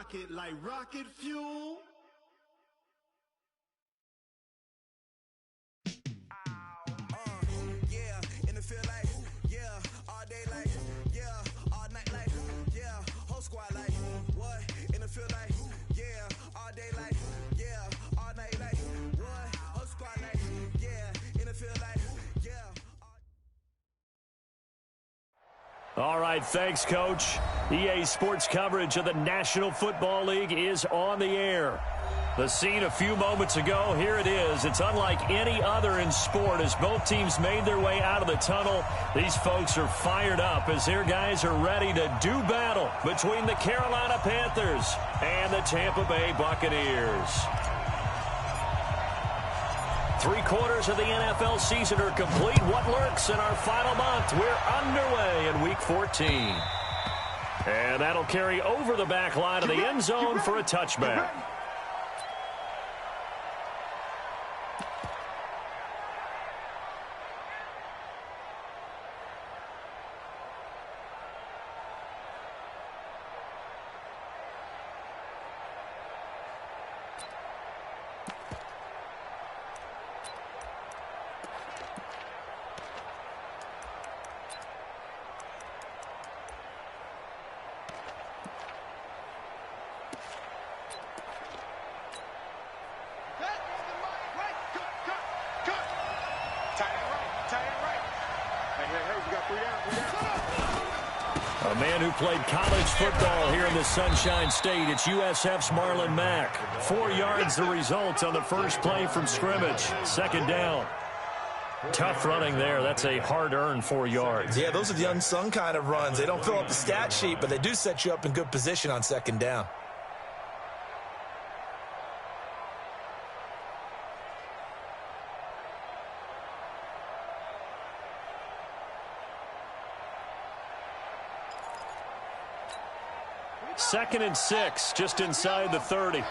rocket like rocket fuel. Yeah, in the field like, yeah, all day like, yeah, all night like, yeah, whole squad like, what? In the field like, yeah, all day like, yeah, all night like, what? Whole squad like, yeah, in the field like, yeah. All right, thanks, Coach. EA Sports coverage of the National Football League is on the air. The scene a few moments ago, here it is. It's unlike any other in sport as both teams made their way out of the tunnel. These folks are fired up as their guys are ready to do battle between the Carolina Panthers and the Tampa Bay Buccaneers. 3/4 of the NFL season are complete. What lurks in our final month? We're underway in Week 14. And that'll carry over the back line of the end zone for a touchback. A man who played college football here in the Sunshine State. It's USF's Marlon Mack. 4 yards the result on the first play from scrimmage. Second down. Tough running there. That's a hard-earned 4 yards. Yeah, those are the unsung kind of runs. They don't fill up the stat sheet, but they do set you up in good position on second down. Second and 6, just inside the 30.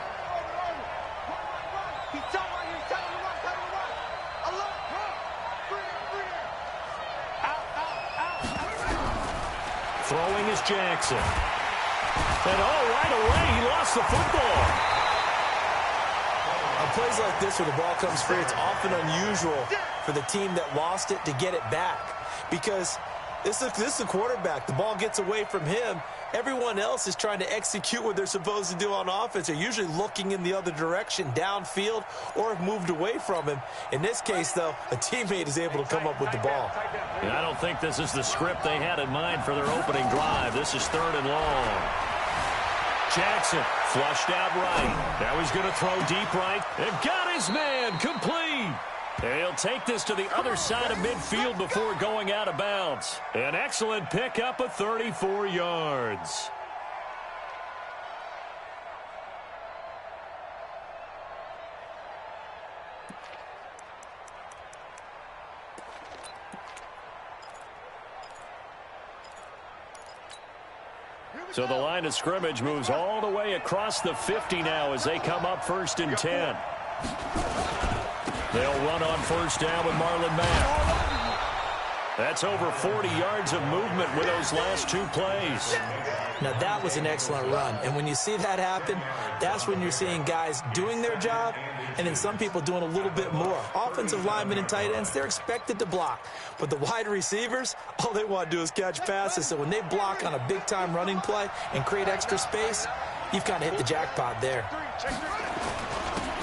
Throwing is Jackson. And right away, he lost the football. On plays like this where the ball comes free, it's often unusual for the team that lost it to get it back. Because this is the quarterback. The ball gets away from him. Everyone else is trying to execute what they're supposed to do on offense. They're usually looking in the other direction, downfield, or have moved away from him. In this case, though, a teammate is able to come up with the ball. I don't think this is the script they had in mind for their opening drive. This is 3rd and long. Jackson flushed out right. Now he's going to throw deep right. And got his man complete. He'll take this to the other side of midfield before going out of bounds. An excellent pickup of 34 yards. So the line of scrimmage moves all the way across the 50 now as they come up 1st and 10. They'll run on first down with Marlon Mack. That's over 40 yards of movement with those last 2 plays. Now, that was an excellent run. And when you see that happen, that's when you're seeing guys doing their job and then some people doing a little bit more. Offensive linemen and tight ends, they're expected to block. But the wide receivers, all they want to do is catch passes. So when they block on a big-time running play and create extra space, you've kind of hit the jackpot there.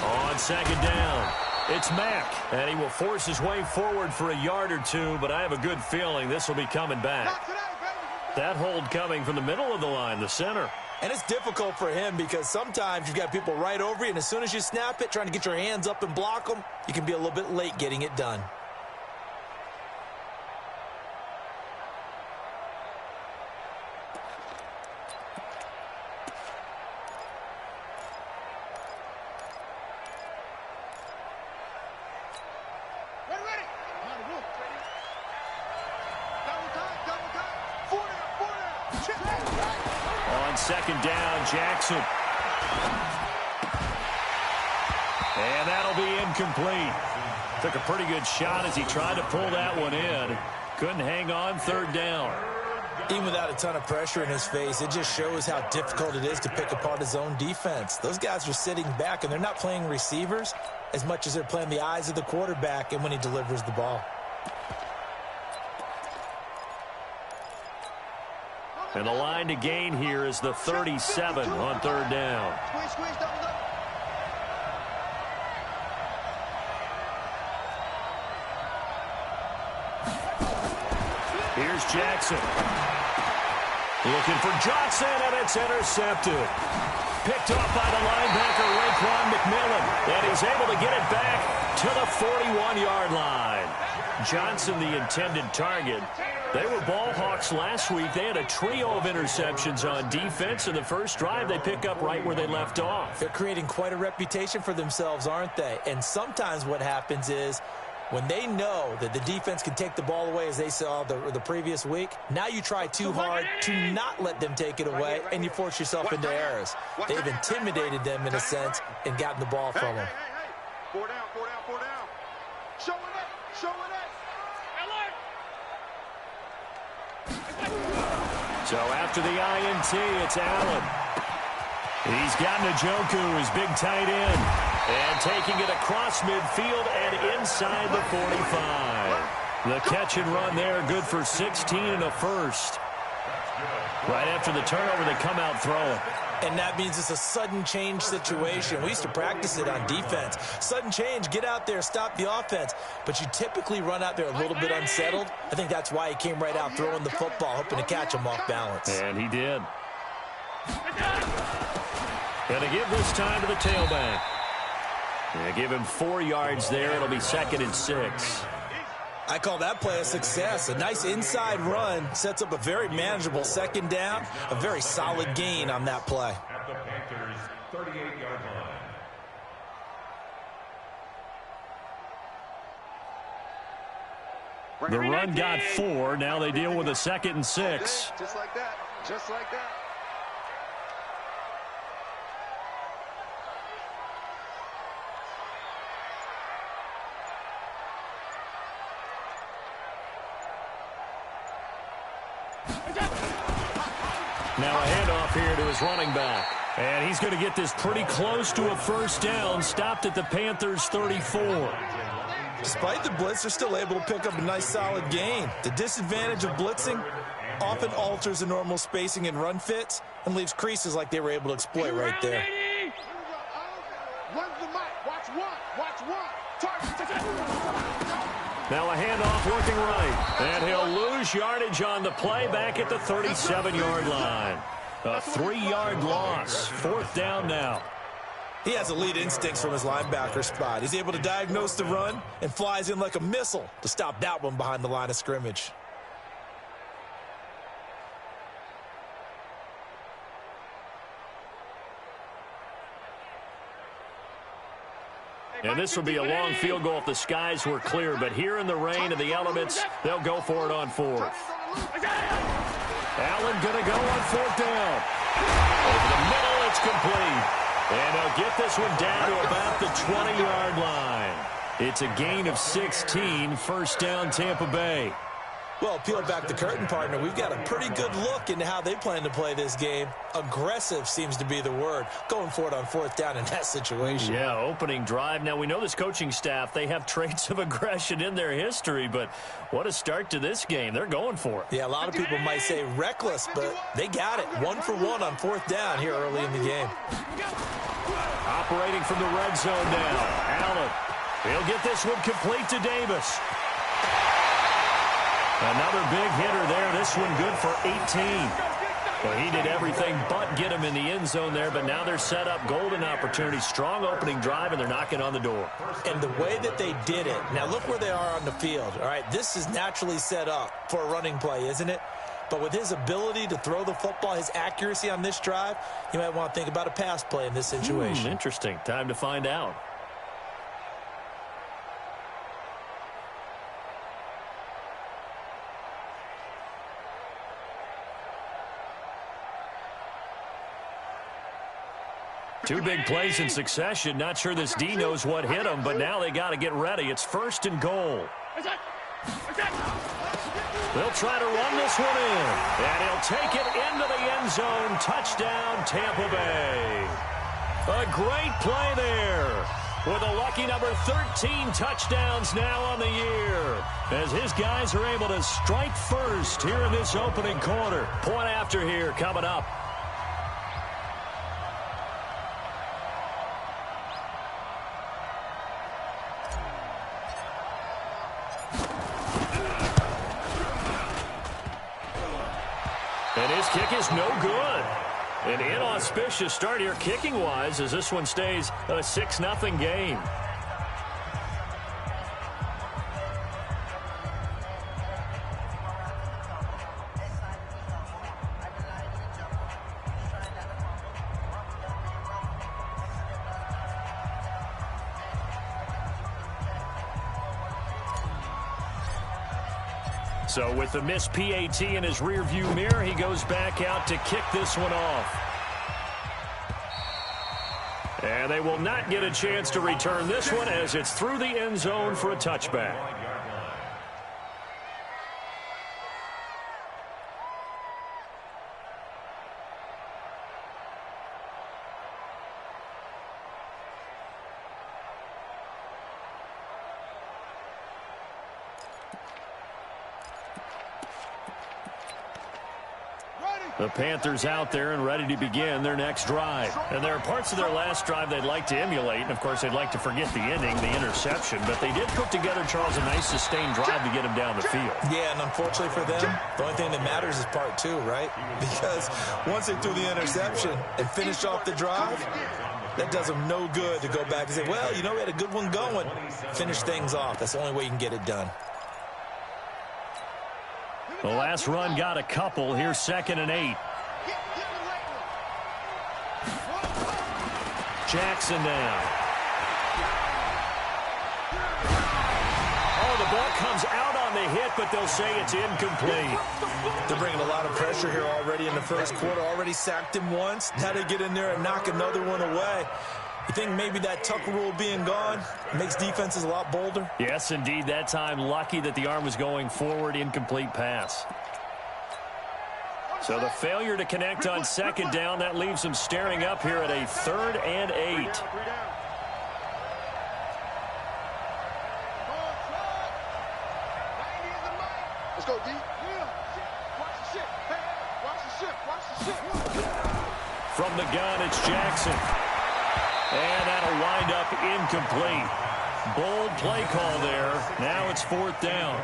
On second down, it's Mack, and he will force his way forward for a yard or 2, but I have a good feeling this will be coming back. That hold coming from the middle of the line, the center. And it's difficult for him because sometimes you've got people right over you, and as soon as you snap it, trying to get your hands up and block them, you can be a little bit late getting it done. Second down, Jackson. And that'll be incomplete. Took a pretty good shot as he tried to pull that one in. Couldn't hang on 3rd down. Even without a ton of pressure in his face, it just shows how difficult it is to pick apart his own defense. Those guys are sitting back, and they're not playing receivers as much as they're playing the eyes of the quarterback and when he delivers the ball. And the line to gain here is the 37 on third down. Here's Jackson. Looking for Johnson, and it's intercepted. Picked off by the linebacker, Raekwon McMillan. And he's able to get it back to the 41-yard line. Johnson, the intended target. They were ball hawks last week. They had a trio of interceptions on defense. In the first drive, they pick up right where they left off. They're creating quite a reputation for themselves, aren't they? And sometimes what happens is when they know that the defense can take the ball away, as they saw the previous week, now you try too hard to not let them take it away, and you force yourself into errors. They've intimidated them in a sense and gotten the ball from them. Four down, four down, four down. Show it up, show it up. So after the INT, it's Allen. He's got Njoku, his big tight end. And taking it across midfield and inside the 45. The catch and run there, good for 16 and a first. Right after the turnover, they come out throwing. And that means it's a sudden change situation. We used to practice it on defense. Sudden change, get out there, stop the offense. But you typically run out there a little bit unsettled. I think that's why he came right out throwing the football, hoping to catch him off balance. And he did. Going to give this time to the tailback. Yeah, give him 4 yards there. It'll be 2nd and 6. I call that play a success. A nice inside run sets up a very manageable 2nd down. A very solid gain on that play. At the Panthers' 38-yard line. The run got 4. Now they deal with a 2nd and 6. Just like that. Just like that. Now a handoff here to his running back. And he's going to get this pretty close to a first down. Stopped at the Panthers' 34. Despite the blitz, they're still able to pick up a nice solid gain. The disadvantage of blitzing often alters the normal spacing and run fits and leaves creases like they were able to exploit right there. Run the mic. Watch one. Watch one. Now a handoff working right. And he'll lose yardage on the play back at the 37-yard line. A 3-yard loss. 4th down now. He has elite instincts from his linebacker spot. He's able to diagnose the run and flies in like a missile to stop that one behind the line of scrimmage. And this will be a long field goal if the skies were clear. But here in the rain and the elements, they'll go for it on 4th. Allen going to go on 4th down. Over the middle, it's complete. And they'll get this one down to about the 20-yard line. It's a gain of 16, 1st down Tampa Bay. Well, peel back the curtain, partner. We've got a pretty good look into how they plan to play this game. Aggressive seems to be the word. Going for it on 4th down in that situation. Yeah, opening drive. Now, we know this coaching staff, they have traits of aggression in their history, but what a start to this game. They're going for it. Yeah, a lot of people might say reckless, but they got it. 1 for 1 on 4th down here early in the game. Operating from the red zone now. Allen. He'll get this one complete to Davis. Another big hitter there. This one good for 18. Well, he did everything but get him in the end zone there, but now they're set up. Golden opportunity. Strong opening drive, and they're knocking on the door. And the way that they did it, now look where they are on the field. All right, this is naturally set up for a running play, isn't it? But with his ability to throw the football, his accuracy on this drive, you might want to think about a pass play in this situation. Interesting. Time to find out. Two big plays in succession. Not sure this D knows what hit him, but now they got to get ready. It's 1st and goal. They'll try to run this one in. And he'll take it into the end zone. Touchdown, Tampa Bay. A great play there. With a lucky number 13 touchdowns now on the year. As his guys are able to strike first here in this opening quarter. Point after here coming up. And his kick is no good. An inauspicious start here kicking-wise as this one stays a 6-0 game. So with the missed PAT in his rearview mirror, he goes back out to kick this one off. And they will not get a chance to return this one as it's through the end zone for a touchback. The Panthers out there and ready to begin their next drive. And there are parts of their last drive they'd like to emulate. And, of course, they'd like to forget the ending, the interception. But they did put together, Charles, a nice sustained drive to get him down the field. Yeah, and unfortunately for them, the only thing that matters is part two, right? Because once they threw the interception and finished off the drive, that does them no good to go back and say, well, you know, we had a good one going. Finish things off. That's the only way you can get it done. The last run got a couple. Here's 2nd and 8. Jackson now. Oh, the ball comes out on the hit, but they'll say it's incomplete. They're bringing a lot of pressure here already in the first quarter. Already sacked him once. Now they get in there and knock another one away. You think maybe that Tucker rule being gone makes defenses a lot bolder? Yes, indeed. That time, lucky that the arm was going forward. Incomplete pass. So the failure to connect on 2nd down, that leaves them staring up here at a 3rd and 8. Let's go, D. Watch the ship. Watch the ship. Watch the ship. From the gun, it's Jackson. And that'll wind up incomplete. Bold play call there. Now it's 4th down.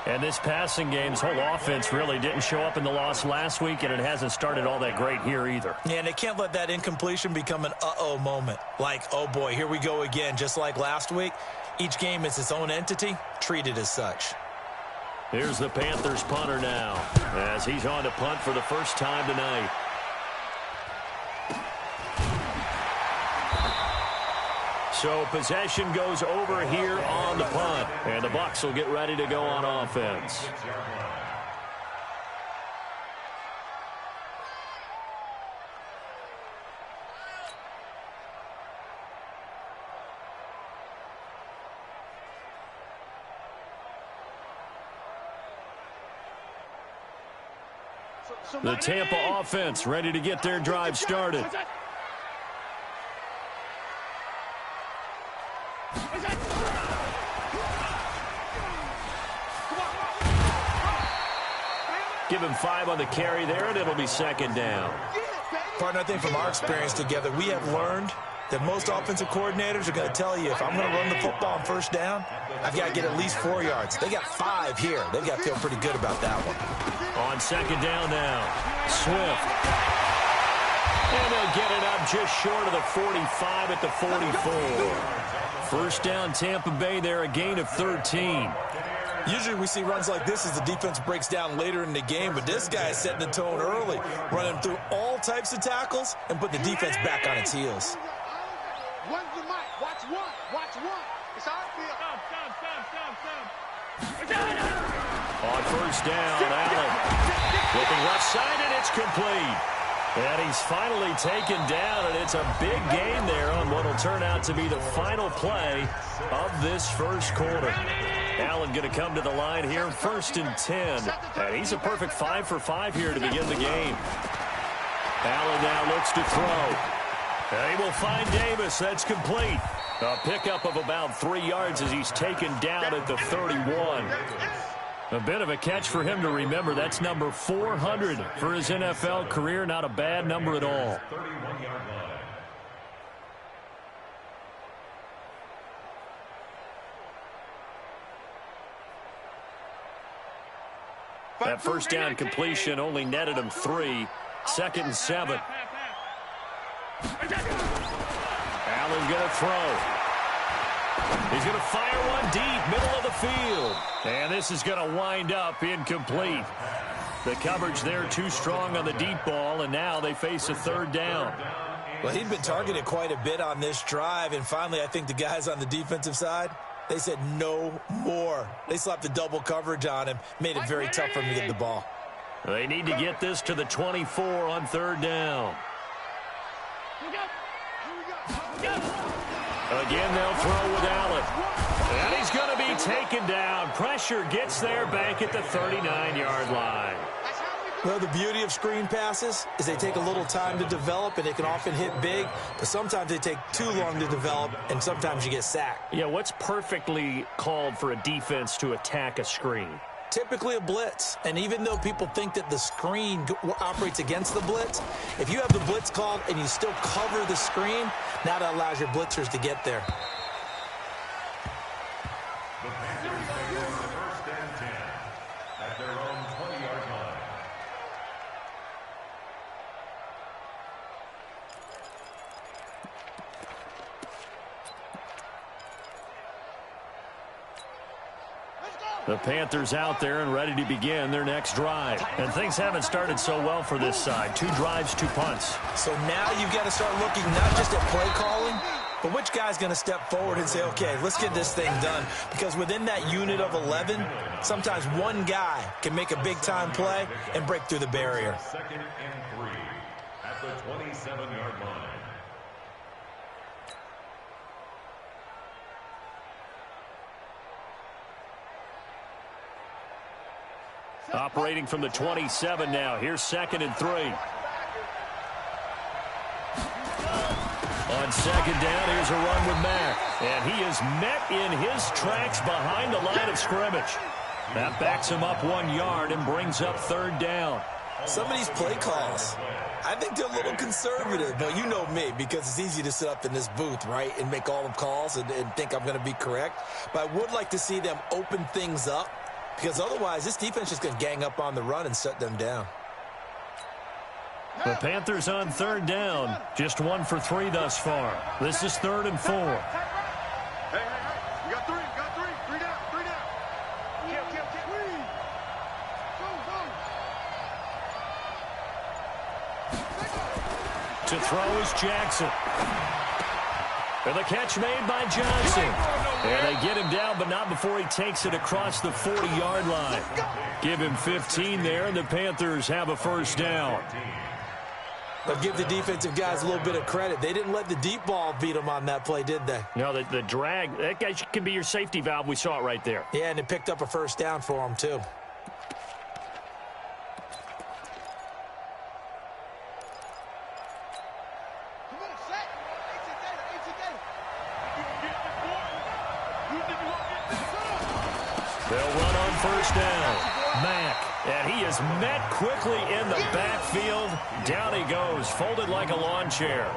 And this passing game's whole offense really didn't show up in the loss last week, and it hasn't started all that great here either. Yeah, and they can't let that incompletion become an uh-oh moment. Like, oh boy, here we go again, just like last week. Each game is its own entity, treated as such. Here's the Panthers punter now, as he's on to punt for the first time tonight. So possession goes over here on the punt. And the Bucs will get ready to go on offense. The Tampa offense ready to get their drive started. Give him 5 on the carry there, and it'll be 2nd down. Partner, I think from our experience together, we have learned that most offensive coordinators are going to tell you, if I'm going to run the football on 1st down, I've got to get at least 4 yards. They got 5 here. They've got to feel pretty good about that one. On 2nd down now, Swift. And they'll get it up just short of the 45 at the 44. 1st down, Tampa Bay there, a gain of 13. Usually we see runs like this as the defense breaks down later in the game, but this guy is setting the tone early, running through all types of tackles and putting the defense back on its heels. One's the mic. Watch one. Watch one. It's our field. On 1st down, Allen. Looking left side, and it's complete. And he's finally taken down, and it's a big gain there on what will turn out to be the final play of this first quarter. Allen going to come to the line here, 1st and 10. And he's a perfect 5 for 5 here to begin the game. Allen now looks to throw. And he will find Davis. That's complete. A pickup of about 3 yards as he's taken down at the 31. A bit of a catch for him to remember. That's number 400 for his NFL career. Not a bad number at all. 31-yard line. That first down completion only netted him 3. 2nd and 7. Allen going to throw. He's going to fire one deep, middle of the field. And this is going to wind up incomplete. The coverage there too strong on the deep ball, and now they face a 3rd down. Well, he'd been targeted quite a bit on this drive, and finally I think the guys on the defensive side, they said no more. They slapped the double coverage on him, made it very tough for him to get the ball. They need to get this to the 24 on 3rd down. Again, they'll throw with Allen. And he's going to be taken down. Pressure gets there back at the 39-yard line. Well, the beauty of screen passes is they take a little time to develop, and they can often hit big, but sometimes they take too long to develop, and sometimes you get sacked. Yeah, what's perfectly called for a defense to attack a screen? Typically a blitz, and even though people think that the screen operates against the blitz, if you have the blitz called and you still cover the screen, now that allows your blitzers to get there. The Panthers face the 1st and 10 at their own 20-yard line. The Panthers out there and ready to begin their next drive. And things haven't started so well for this side. 2 drives, 2 punts. So now you've got to start looking not just at play calling, but which guy's going to step forward and say, okay, let's get this thing done. Because within that unit of 11, sometimes one guy can make a big-time play and break through the barrier. 2nd and 3 at the 27-yard line. Operating from the 27 now. Here's 2nd and 3. On 2nd down, here's a run with Mack. And he is met in his tracks behind the line of scrimmage. That backs him up 1 yard and brings up 3rd down. Some of these play calls, I think they're a little conservative. But you know me, because it's easy to sit up in this booth, right, and make all the calls and think I'm going to be correct. But I would like to see them open things up, because otherwise this defense is going to gang up on the run and shut them down. The Panthers on 3rd down. Just 1 for 3 thus far. This is 3rd and 4. Hey, we got 3, three down. Kill. To throw is Jackson. And the catch made by Johnson. And they get him down, but not before he takes it across the 40-yard line. Give him 15 there, and the Panthers have a 1st down. But give the defensive guys a little bit of credit. They didn't let the deep ball beat them on that play, did they? No, the drag, that guy can be your safety valve. We saw it right there. Yeah, and it picked up a 1st down for them, too. They'll run on 1st down. Mack, and he is met quickly in the backfield. Down he goes, folded like a lawn chair.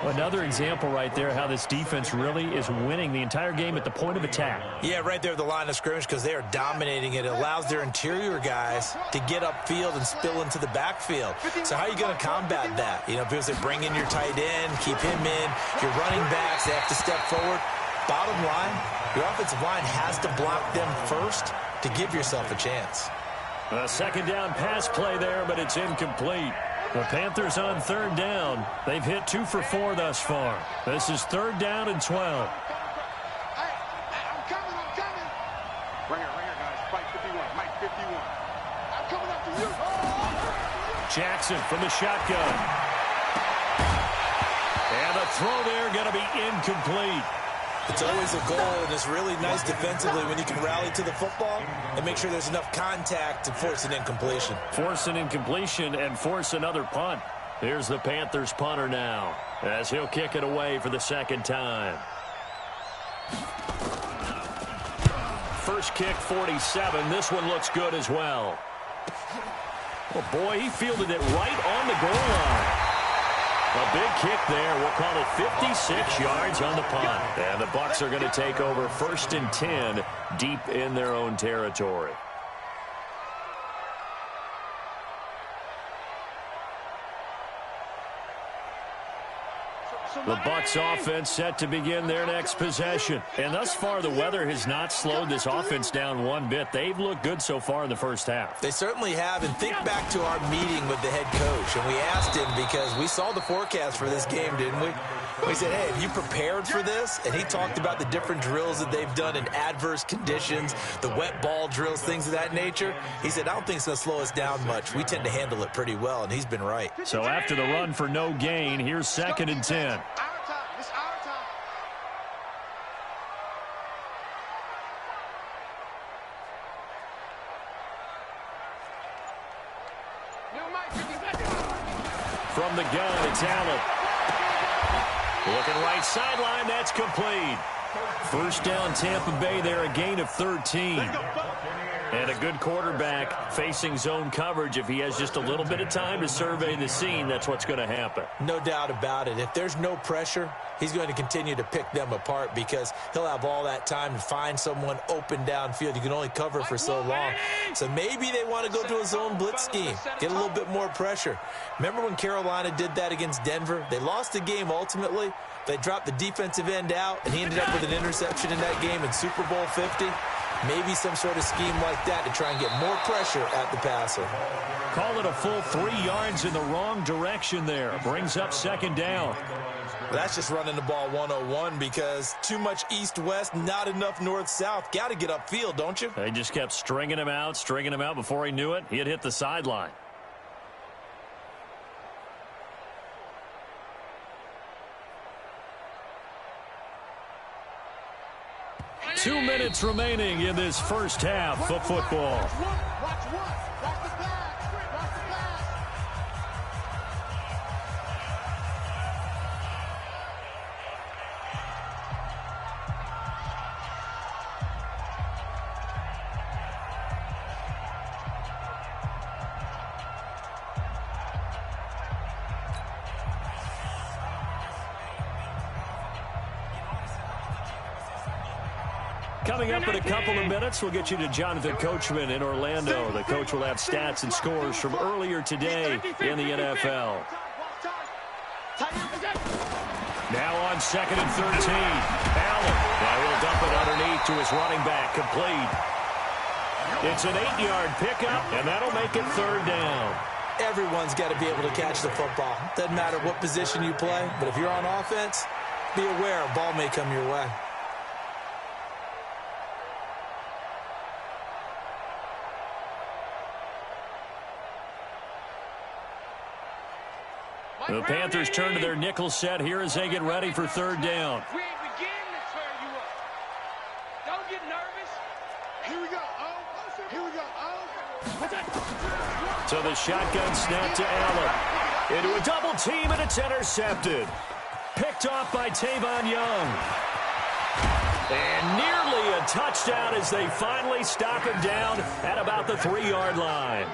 Another example right there how this defense really is winning the entire game at the point of attack. Yeah, right there at the line of scrimmage, because they are dominating it. It allows their interior guys to get upfield and spill into the backfield. So how are you going to combat that? You know, because they bring in your tight end, keep him in. Your running backs, they have to step forward. Bottom line, your offensive line has to block them first to give yourself a chance. A 2nd down pass play there, but it's incomplete. The Panthers on 3rd down. They've hit 2 for 4 thus far. This is 3rd down and 12. I'm coming. Right here, guys. Mike 51. I'm coming after you. Jackson from the shotgun. And the throw there going to be incomplete. It's always a goal, and it's really nice defensively when you can rally to the football and make sure there's enough contact to force an incompletion. Force an incompletion and force another punt. Here's the Panthers punter now, as he'll kick it away for the second time. First kick, 47. This one looks good as well. Oh, boy, he fielded it right on the goal line. A big kick there. We'll call it 56 yards on the punt. And the Bucs are going to take over 1st and 10 deep in their own territory. The Bucs offense set to begin their next possession. And thus far, the weather has not slowed this offense down one bit. They've looked good so far in the first half. They certainly have. And think back to our meeting with the head coach. And we asked him, because we saw the forecast for this game, didn't we? We said, hey, have you prepared for this? And he talked about the different drills that they've done in adverse conditions, the wet ball drills, things of that nature. He said, I don't think it's going to slow us down much. We tend to handle it pretty well, and he's been right. So after the run for no gain, here's 2nd and 10. From the gun, it's Allen. Looking right sideline, that's complete. First down, Tampa Bay there, a gain of 13. And a good quarterback facing zone coverage. If he has just a little bit of time to survey the scene, that's what's going to happen. No doubt about it. If there's no pressure, he's going to continue to pick them apart because he'll have all that time to find someone open downfield. You can only cover for so long. So maybe they want to go to a zone blitz scheme, get a little bit more pressure. Remember when Carolina did that against Denver? They lost the game ultimately. They dropped the defensive end out, and he ended up with an interception in that game in Super Bowl 50. Maybe some sort of scheme like that to try and get more pressure at the passer. Call it a full 3 yards in the wrong direction there. Brings up 2nd down. Well, that's just running the ball 101 because too much east-west, not enough north-south. Got to get upfield, don't you? They just kept stringing him out. Before he knew it, he had hit the sideline. Two minutes remaining in this first half of football. Watch the pass. Watch the pass. Coming up in a couple of minutes, we'll get you to Jonathan Coachman in Orlando. The coach will have stats and scores from earlier today in the NFL. Now on 2nd and 13. Allen. Now he'll dump it underneath to his running back. Complete. It's an 8-yard pickup, and that'll make it 3rd down. Everyone's got to be able to catch the football. Doesn't matter what position you play, but if you're on offense, be aware a ball may come your way. The Panthers turn to their nickel set here as they get ready for 3rd down. We ain't beginning to turn you up. Don't get nervous. Here we go. Here we go. So the shotgun snap to Allen. Into a double team, and it's intercepted. Picked off by Tavon Young. And nearly a touchdown as they finally stop him down at about the 3-yard line.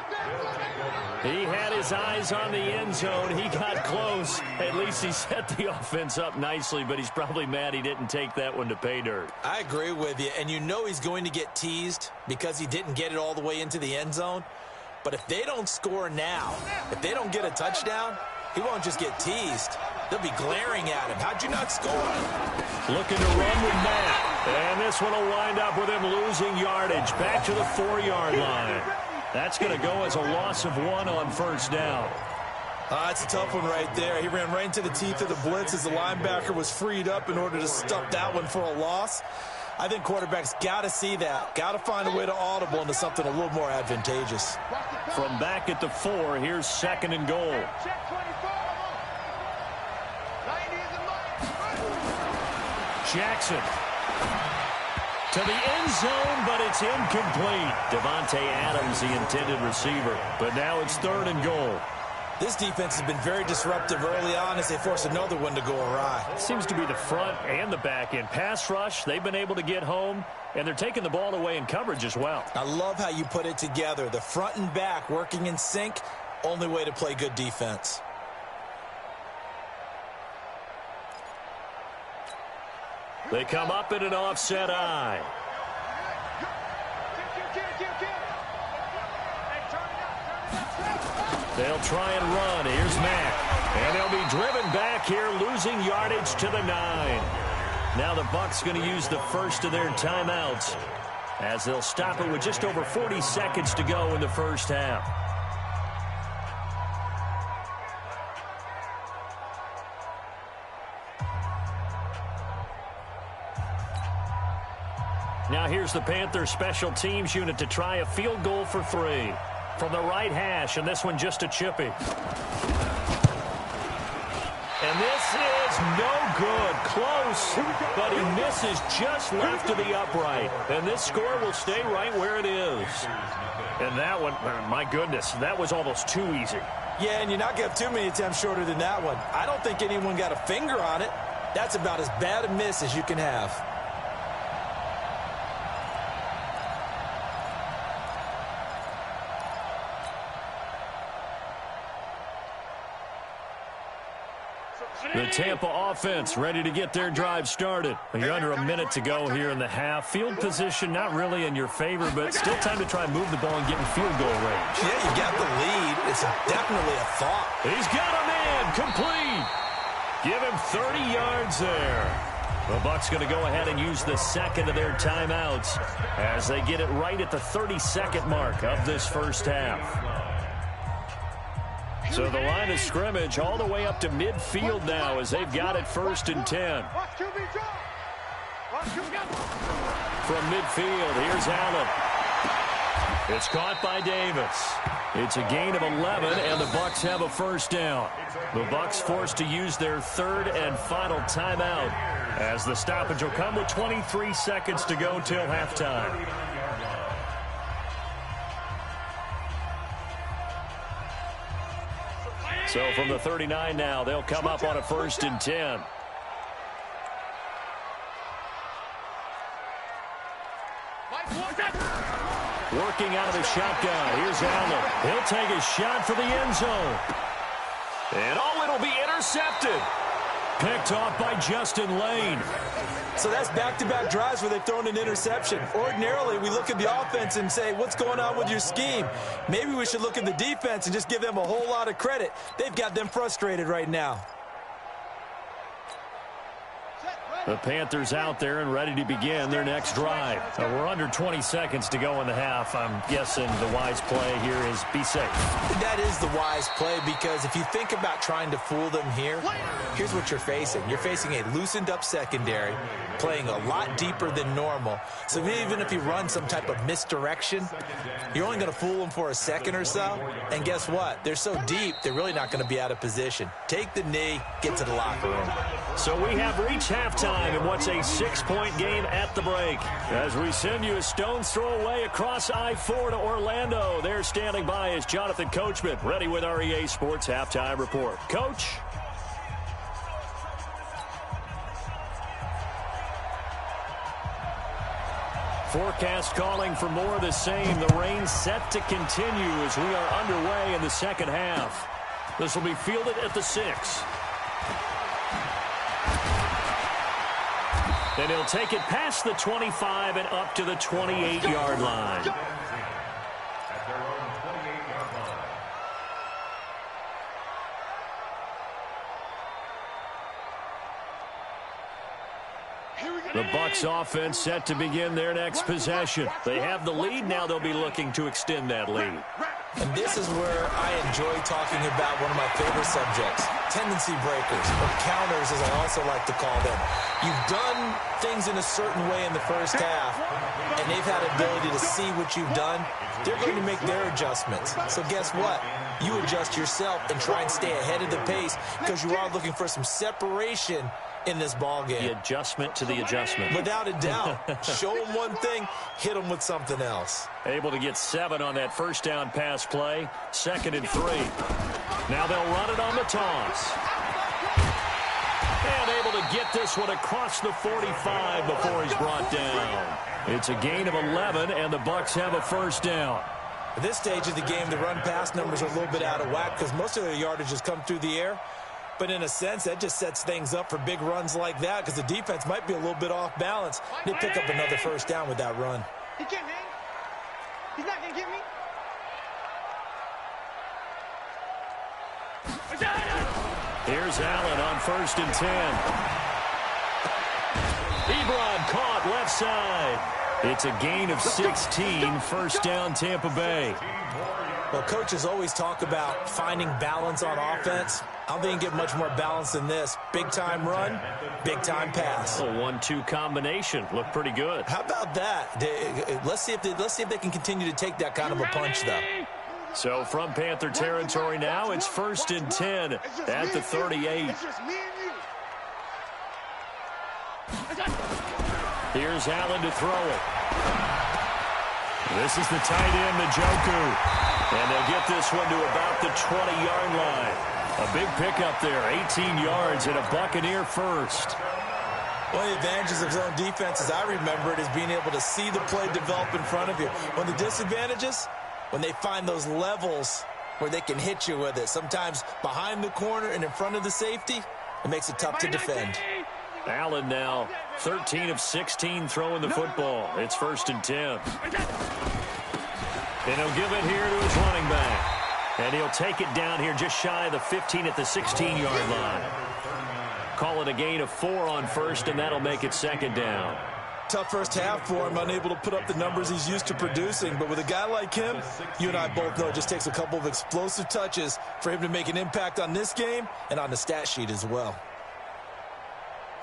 He had his eyes on the end zone. He got close. At least he set the offense up nicely, but he's probably mad he didn't take that one to pay dirt. I agree with you, and you know he's going to get teased because he didn't get it all the way into the end zone. But if they don't score now, if they don't get a touchdown, he won't just get teased. They'll be glaring at him. How'd you not score? Looking to run with Matt. And this one will wind up with him losing yardage. Back to the 4-yard line. That's going to go as a loss of 1 on 1st down. That's a tough one right there. He ran right into the teeth of the blitz as the linebacker was freed up in order to stuff that one for a loss. I think quarterbacks got to see that. Got to find a way to audible into something a little more advantageous. From back at the 4, here's 2nd and goal. Jackson to the end zone, but it's incomplete. Devontae Adams, the intended receiver. But now it's 3rd and goal. This defense has been very disruptive early on as they force another one to go awry. Seems to be the front and the back end. Pass rush, they've been able to get home, and they're taking the ball away in coverage as well. I love how you put it together. The front and back working in sync, only way to play good defense. They come up in an offset eye. They'll try and run. Here's Mack. And they'll be driven back here, losing yardage to the 9. Now the Bucs going to use the first of their timeouts as they'll stop it with just over 40 seconds to go in the first half. Now here's the Panthers special teams unit to try a field goal for 3. From the right hash, and this one just a chippy. And this is no good. Close, but he misses just left of the upright. And this score will stay right where it is. And that one, my goodness, that was almost too easy. Yeah, and you're not going to have too many attempts shorter than that one. I don't think anyone got a finger on it. That's about as bad a miss as you can have. The Tampa offense ready to get their drive started. You're under a minute to go here in the half. Field position not really in your favor, but still time to try and move the ball and get in field goal range. Yeah, you got the lead. It's definitely a thought. He's got a man complete. Give him 30 yards there. The Bucs going to go ahead and use the second of their timeouts as they get it right at the 32nd mark of this first half. So the line of scrimmage all the way up to midfield now as they've got it 1st and 10. From midfield, here's Allen. It's caught by Davis. It's a gain of 11, and the Bucs have a first down. The Bucs forced to use their 3rd and final timeout as the stoppage will come with 23 seconds to go till halftime. So from the 39 now, they'll come up on a 1st and 10. Working out of the shotgun. Here's Allen. He'll take a shot for the end zone. And it'll be intercepted. Picked off by Justin Lane. So that's back-to-back drives where they've thrown an interception. Ordinarily, we look at the offense and say, what's going on with your scheme? Maybe we should look at the defense and just give them a whole lot of credit. They've got them frustrated right now. The Panthers out there and ready to begin their next drive. We're under 20 seconds to go in the half. I'm guessing the wise play here is be safe. That is the wise play because if you think about trying to fool them here, here's what you're facing. You're facing a loosened up secondary, playing a lot deeper than normal. So even if you run some type of misdirection, you're only going to fool them for a second or so. And guess what? They're so deep, they're really not going to be out of position. Take the knee, get to the locker room. So we have reached halftime in what's a 6-point game at the break. As we send you a stone's throw away across I-4 to Orlando. There standing by is Jonathan Coachman, ready with our EA Sports Halftime Report. Coach? Forecast calling for more of the same. The rain set to continue as we are underway in the second half. This will be fielded at the 6. And he'll take it past the 25 and up to the 28-yard line. At their own 28-yard line. The Bucs offense set to begin their next possession. They have the lead. Now they'll be looking to extend that lead. And this is where I enjoy talking about one of my favorite subjects, tendency breakers, or counters as I also like to call them. You've done things in a certain way in the first half, and they've had ability to see what you've done. They're going to make their adjustments. So guess what? You adjust yourself and try and stay ahead of the pace because you are looking for some separation in this ball game. The adjustment to the adjustment. Without a doubt. Show them one thing, hit them with something else. Able to get 7 on that first down pass play. 2nd and 3. Now they'll run it on the toss. And able to get this one across the 45 before he's brought down. It's a gain of 11, and the Bucs have a first down. At this stage of the game, the run-pass numbers are a little bit out of whack because most of their yardage has come through the air. But in a sense, that just sets things up for big runs like that because the defense might be a little bit off balance. They pick up another first down with that run. He can't hang. He's not going to get me. Here's Allen on 1st and 10. Ebron caught left side. It's a gain of 16. First down, Tampa Bay. Well, coaches always talk about finding balance on offense. I don't think you can get much more balance than this. Big-time run, big-time pass. A 1-2 combination. Looked pretty good. How about that? Let's see if they can continue to take that kind of a punch, though. So from Panther territory now, it's 1st and 10 at the 38. Here's Allen to throw it. This is the tight end, Njoku. And they'll get this one to about the 20-yard line. A big pickup there, 18 yards and a Buccaneer first. One of the advantages of zone defense, as I remember it, is being able to see the play develop in front of you. One of the disadvantages, when they find those levels where they can hit you with it, sometimes behind the corner and in front of the safety, it makes it tough to defend. Allen now 13 of 16 throwing the football. It's 1st and 10. And he'll give it here to his running back. And he'll take it down here just shy of the 15 at the 16-yard line. Call it a gain of 4 on 1st, and that'll make it 2nd down. Tough first half for him, unable to put up the numbers he's used to producing. But with a guy like him, you and I both know it just takes a couple of explosive touches for him to make an impact on this game and on the stat sheet as well.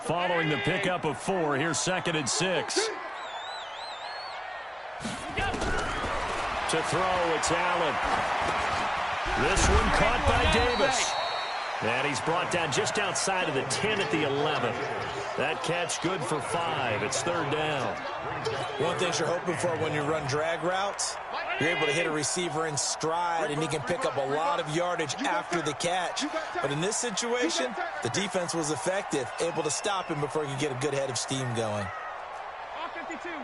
Following the pickup of 4, here's 2nd and 6. To throw, it's Allen. This one caught by Davis. And he's brought down just outside of the 10 at the 11. That catch good for 5. It's 3rd down. One thing you're hoping for when you run drag routes, you're able to hit a receiver in stride, and he can pick up a lot of yardage after the catch. But in this situation, the defense was effective, able to stop him before he could get a good head of steam going. All 52. Here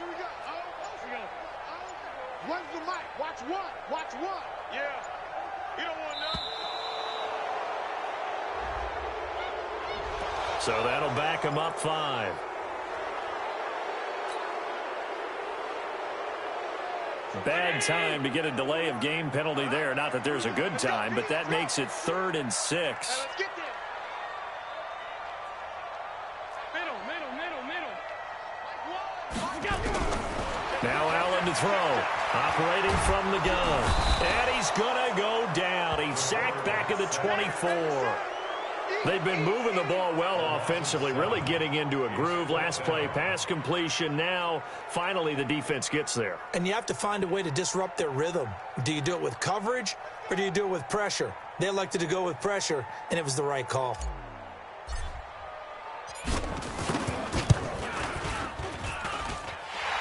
we go. Where's the mic? Watch one. Watch one. Yeah. You don't want none. So that'll back him up 5. Bad time to get a delay of game penalty there. Not that there's a good time, but that makes it 3rd and 6. Now let's get there. Middle. Now Allen to throw. Operating from the gun. And he's going to go down. He's sacked back at the 24. They've been moving the ball well offensively, really getting into a groove. Last play, pass completion. Now, finally, the defense gets there. And you have to find a way to disrupt their rhythm. Do you do it with coverage, or do you do it with pressure? They elected to go with pressure, and it was the right call.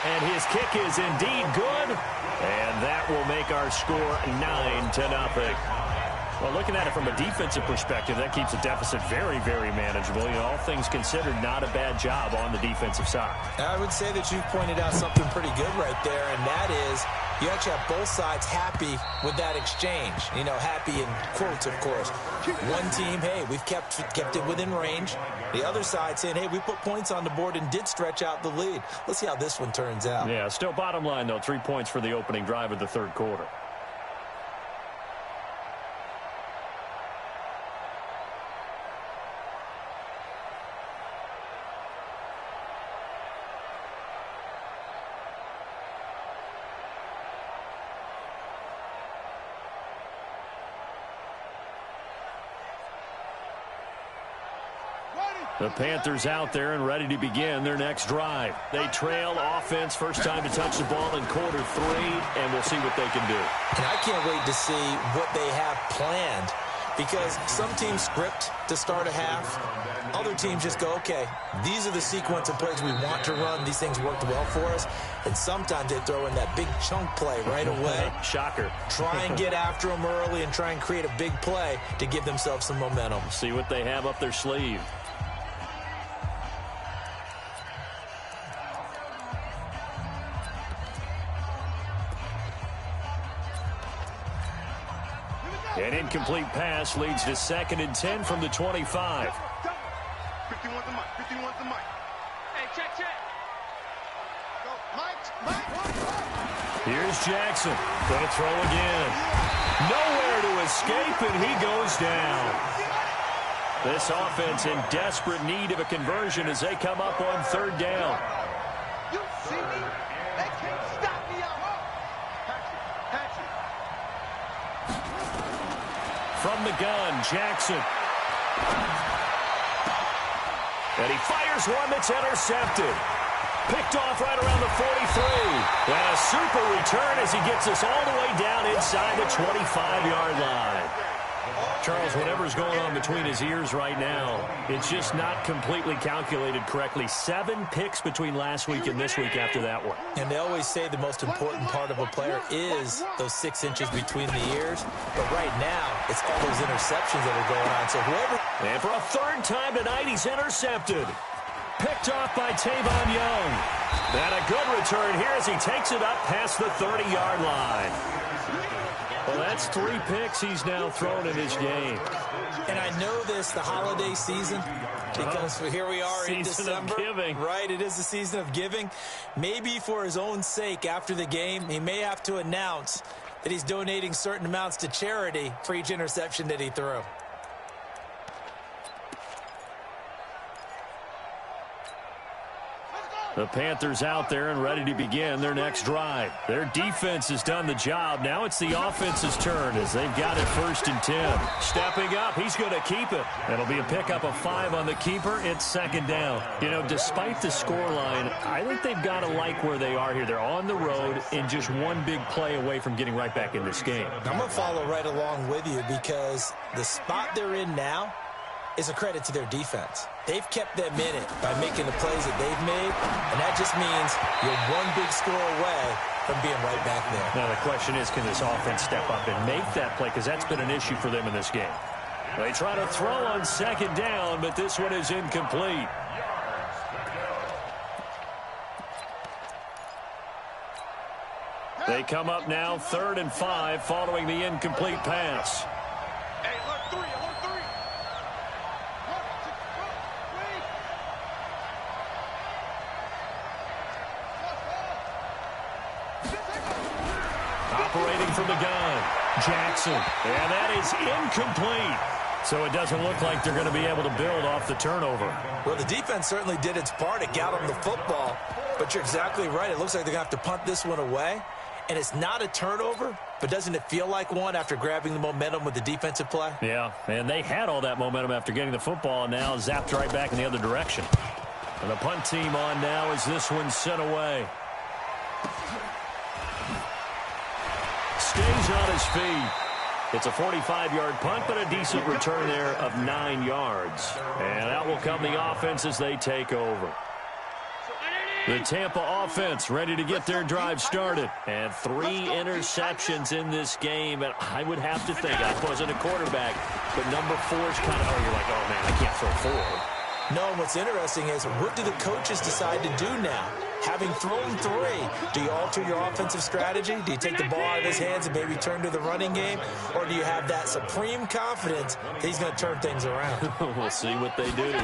And his kick is indeed good. And that will make our score 9-0. Well, looking at it from a defensive perspective, that keeps the deficit very, very manageable. You know, all things considered, not a bad job on the defensive side. I would say that you've pointed out something pretty good right there, and that is you actually have both sides happy with that exchange. You know, happy in quotes, of course. One team, hey, we've kept it within range. The other side saying, hey, we put points on the board and did stretch out the lead. Let's see how this one turns out. Yeah, still bottom line, though, 3 points for the opening drive of the 3rd quarter. The Panthers out there and ready to begin their next drive. They trail offense, first time to touch the ball in quarter 3, and we'll see what they can do. And I can't wait to see what they have planned, because some teams script to start a half. Other teams just go, okay, these are the sequence of plays we want to run. These things worked well for us. And sometimes they throw in that big chunk play right away. Shocker. Try and get after them early and try and create a big play to give themselves some momentum. See what they have up their sleeve. An incomplete pass leads to 2nd and 10 from the 25. 51 the mic. 51 the mic. Hey, check. Go, Mike. Here's Jackson. Going to throw again. Nowhere to escape, and he goes down. This offense in desperate need of a conversion as they come up on 3rd down. You see me? They can't stop me out. Patch it. From the gun, Jackson. And he fires one that's intercepted. Picked off right around the 43. And a super return as he gets us all the way down inside the 25-yard line. Charles, whatever's going on between his ears right now, it's just not completely calculated correctly. 7 picks between last week and this week after that one. And they always say the most important part of a player is those 6 inches between the ears. But right now, it's all those interceptions that are going on. So whoever... And for a 3rd time tonight, he's intercepted. Picked off by Tavon Young. And a good return here as he takes it up past the 30-yard line. Well, that's 3 picks he's now thrown in his game. And I know this, the holiday season, because here we are in December. Season of giving. Right, it is the season of giving. Maybe for his own sake after the game, he may have to announce that he's donating certain amounts to charity for each interception that he threw. The Panthers out there and ready to begin their next drive. Their defense has done the job. Now it's the offense's turn as they've got it 1st and 10. Stepping up, he's going to keep it. It'll be a pickup of 5 on the keeper. It's 2nd down. You know, despite the scoreline, I think they've got to like where they are here. They're on the road and just one big play away from getting right back in this game. I'm going to follow right along with you because the spot they're in now is a credit to their defense. They've kept them in it by making the plays that they've made, and that just means you're one big score away from being right back there. Now the question is, can this offense step up and make that play? Because that's been an issue for them in this game. They try to throw on 2nd down, but this one is incomplete. They come up now 3rd and 5 following the incomplete pass. Hey, look, 3. Operating from the gun, Jackson. And that is incomplete. So it doesn't look like they're going to be able to build off the turnover. Well, the defense certainly did its part. It got them the football. But you're exactly right. It looks like they're going to have to punt this one away. And it's not a turnover, but doesn't it feel like one after grabbing the momentum with the defensive play? Yeah, and they had all that momentum after getting the football and now zapped right back in the other direction. And the punt team on now as this one's sent away. Stays on his feet. It's a 45-yard punt, but a decent return there of 9 yards. And out will come the offense as they take over. The Tampa offense ready to get their drive started. And 3 interceptions in this game. And I would have to think, I wasn't a quarterback, but number 4 is kind of, you're like, oh, man, I can't throw 4. No, what's interesting is what do the coaches decide to do now? Having thrown 3, do you alter your offensive strategy? Do you take the ball out of his hands and maybe turn to the running game? Or do you have that supreme confidence that he's going to turn things around? We'll see what they do.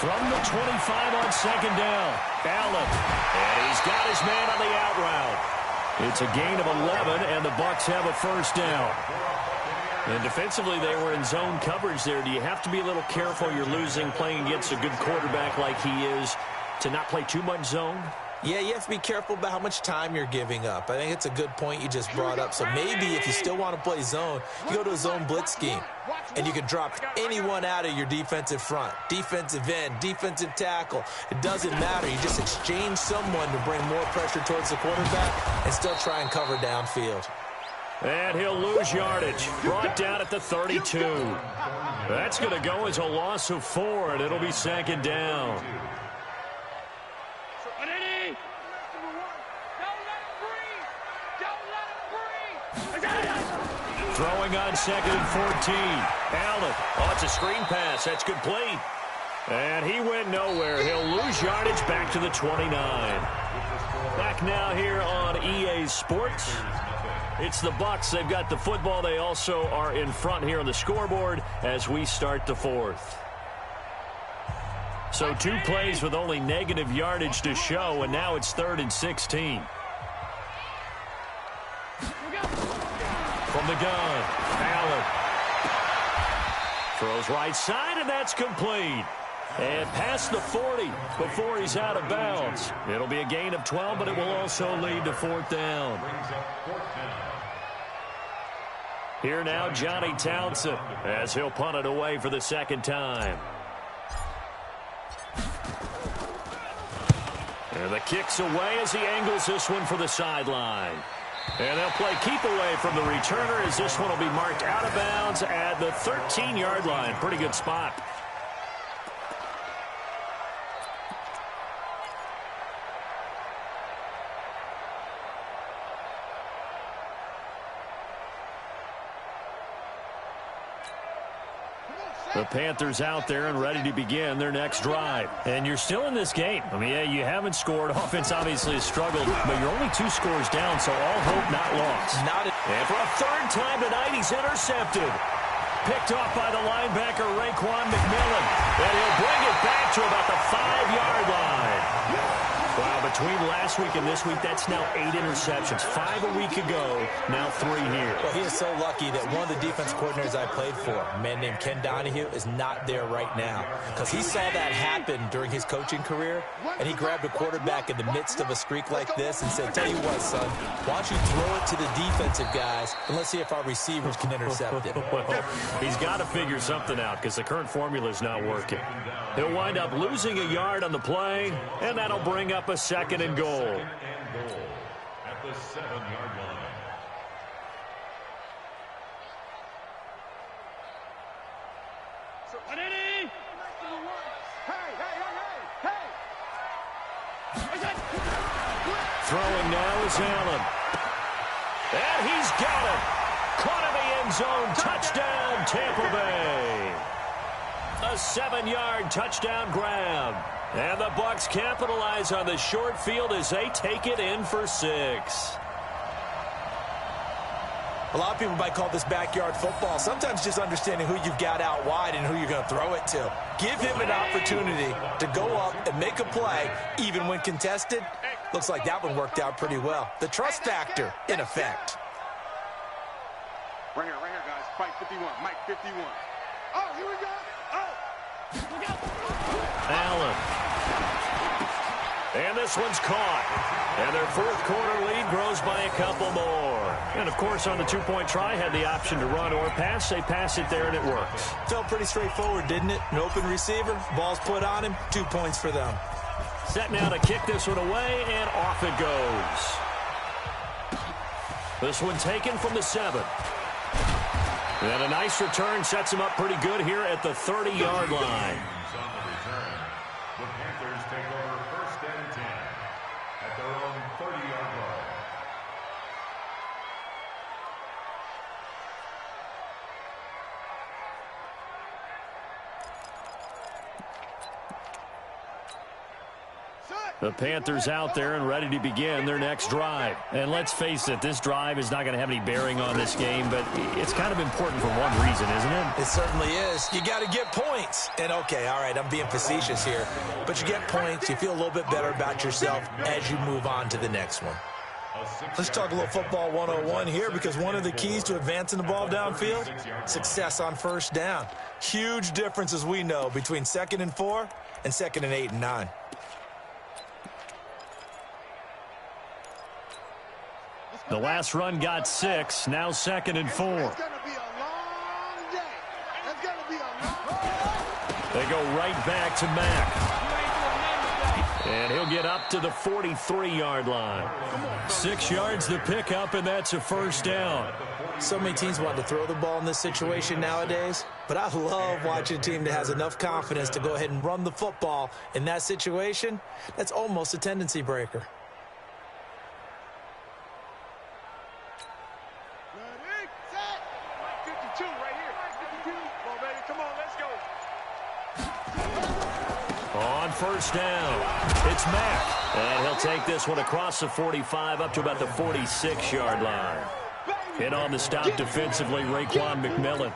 From the 25 on 2nd down, Allen. And he's got his man on the out route. It's a gain of 11, and the Bucs have a 1st down. And defensively, they were in zone coverage there. Do you have to be a little careful? You're losing playing against a good quarterback like he is to not play too much zone? Yeah, you have to be careful about how much time you're giving up. I think it's a good point you just brought up. So maybe if you still want to play zone, you go to a zone blitz scheme. And you can drop anyone out of your defensive front. Defensive end, defensive tackle. It doesn't matter. You just exchange someone to bring more pressure towards the quarterback and still try and cover downfield. And he'll lose yardage. Brought down at the 32. That's going to go as a loss of 4, and it'll be second down. Throwing on second and 14. Allen. Oh, it's a screen pass. That's complete. And he went nowhere. He'll lose yardage back to the 29. Back now here on EA Sports. It's the Bucs. They've got the football. They also are in front here on the scoreboard as we start the fourth. So 2 plays with only negative yardage to show, and now it's 3rd and 16. From the gun, Allen throws right side, and that's complete. And past the 40 before he's out of bounds. It'll be a gain of 12, but it will also lead to 4th down. Here now, Johnny Townsend, as he'll punt it away for the second time. And the kick's away as he angles this one for the sideline. And they'll play keep away from the returner as this one will be marked out of bounds at the 13-yard line. Pretty good spot. The Panthers out there and ready to begin their next drive. And you're still in this game. I mean, yeah, you haven't scored. Offense obviously has struggled, but you're only 2 scores down, so all hope not lost. And for a 3rd time tonight, he's intercepted. Picked off by the linebacker, Raekwon McMillan. And he'll bring it back to about the 5-yard line. Wow, between last week and this week, that's now 8 interceptions. 5 a week ago, now 3 here. Well, he is so lucky that one of the defense coordinators I played for, a man named Ken Donahue, is not there right now. Because he saw that happen during his coaching career, and he grabbed a quarterback in the midst of a streak like this and said, tell you what, son, why don't you throw it to the defensive guys, and let's see if our receivers can intercept it. Well, he's got to figure something out because the current formula is not working. He'll wind up losing a yard on the play, and that'll bring up a 2nd and goal. At the 7-yard line. Throwing now is Allen. And he's got it. Caught in the end zone. Touchdown, Tampa Bay. A 7-yard touchdown grab. And the Bucs capitalize on the short field as they take it in for 6. A lot of people might call this backyard football. Sometimes just understanding who you've got out wide and who you're going to throw it to. Give him an opportunity to go up and make a play, even when contested. Looks like that one worked out pretty well. The trust factor, in effect. Right here, guys. Fight 51. Mike 51. Oh, here we go. Oh. Allen. And this one's caught. And their 4th quarter lead grows by a couple more. And, of course, on the 2-point try, had the option to run or pass. They pass it there, and it works. Felt pretty straightforward, didn't it? An open receiver, ball's put on him, 2 points for them. Set now to kick this one away, and off it goes. This one taken from the 7. And a nice return sets him up pretty good here at the 30-yard line. The Panthers take over 1st and 10 at their own 30-yard line. The Panthers out there and ready to begin their next drive. And let's face it, this drive is not going to have any bearing on this game, but it's kind of important for one reason, isn't it? It certainly is. You got to get points. And, okay, all right, I'm being facetious here. But you get points, you feel a little bit better about yourself as you move on to the next one. Let's talk a little football 101 here, because one of the keys to advancing the ball downfield, success on 1st down. Huge difference, as we know, between 2nd and 4 and 2nd and 8 and 9. The last run got 6. Now 2nd and 4. It's going to be a long day. It's going to be a long. They go right back to Mack. And he'll get up to the 43-yard line. 6 yards the pickup, and that's a first down. So many teams want to throw the ball in this situation nowadays, but I love watching a team that has enough confidence to go ahead and run the football in that situation. That's almost a tendency breaker. Ready, set. 52 right here. 52. Come on, baby. Come on, let's go. On first down, it's Mack. And he'll take this one across the 45 up to about the 46-yard line. Hit on the stop defensively, Raekwon McMillan.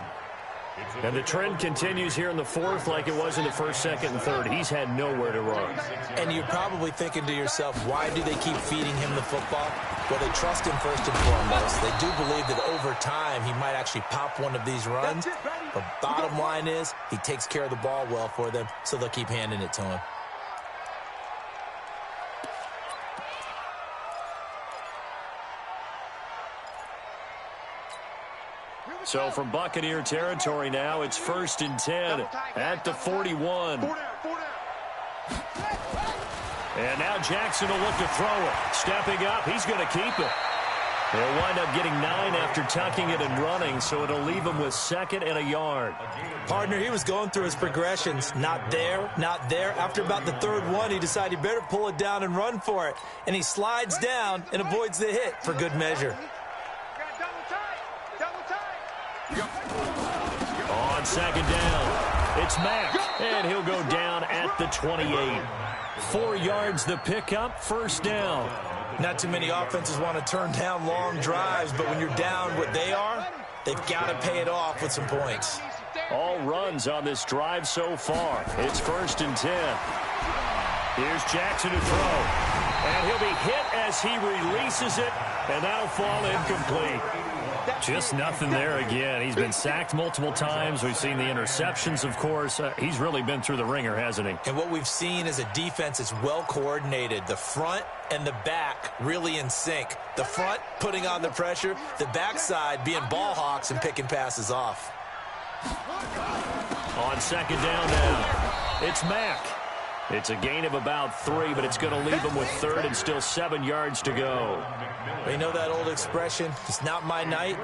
And the trend continues here in the 4th like it was in the 1st, 2nd, and 3rd. He's had nowhere to run. And you're probably thinking to yourself, why do they keep feeding him the football? Well, they trust him first and foremost. They do believe that over time he might actually pop one of these runs. But bottom line is he takes care of the ball well for them, so they'll keep handing it to him. So from Buccaneer territory now, it's 1st and 10 at the 41. And now Jackson will look to throw it. Stepping up, he's going to keep it. He'll wind up getting 9 after tucking it and running, so it'll leave him with 2nd and a yard. Partner, he was going through his progressions. Not there, not there. After about the 3rd one, he decided he better pull it down and run for it. And he slides down and avoids the hit for good measure. On 2nd down, it's Mack, and he'll go down at the 28. 4 yards the pickup, first down. Not too many offenses want to turn down long drives, but when you're down what they are, they've got to pay it off with some points. All runs on this drive so far. It's 1st and 10. Here's Jackson to throw. And he'll be hit as he releases it, and that'll fall incomplete. Just nothing there again. He's been sacked multiple times. We've seen the interceptions, of course. He's really been through the ringer, hasn't he? And what we've seen is a defense that's well coordinated. The front and the back really in sync. The front putting on the pressure, the backside being ball hawks and picking passes off. On 2nd down now, it's Mack. It's a gain of about 3, but it's going to leave him with 3rd and still 7 yards to go. You know that old expression, it's not my night?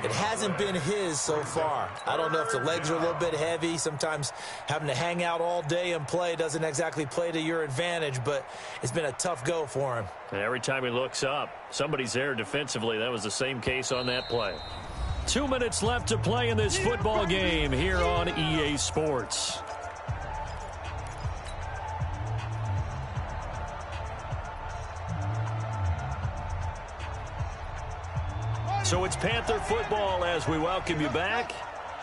It hasn't been his so far. I don't know if the legs are a little bit heavy. Sometimes having to hang out all day and play doesn't exactly play to your advantage, but it's been a tough go for him. And every time he looks up, somebody's there defensively. That was the same case on that play. 2 minutes left to play in this football game here on EA Sports. So it's Panther football as we welcome you back.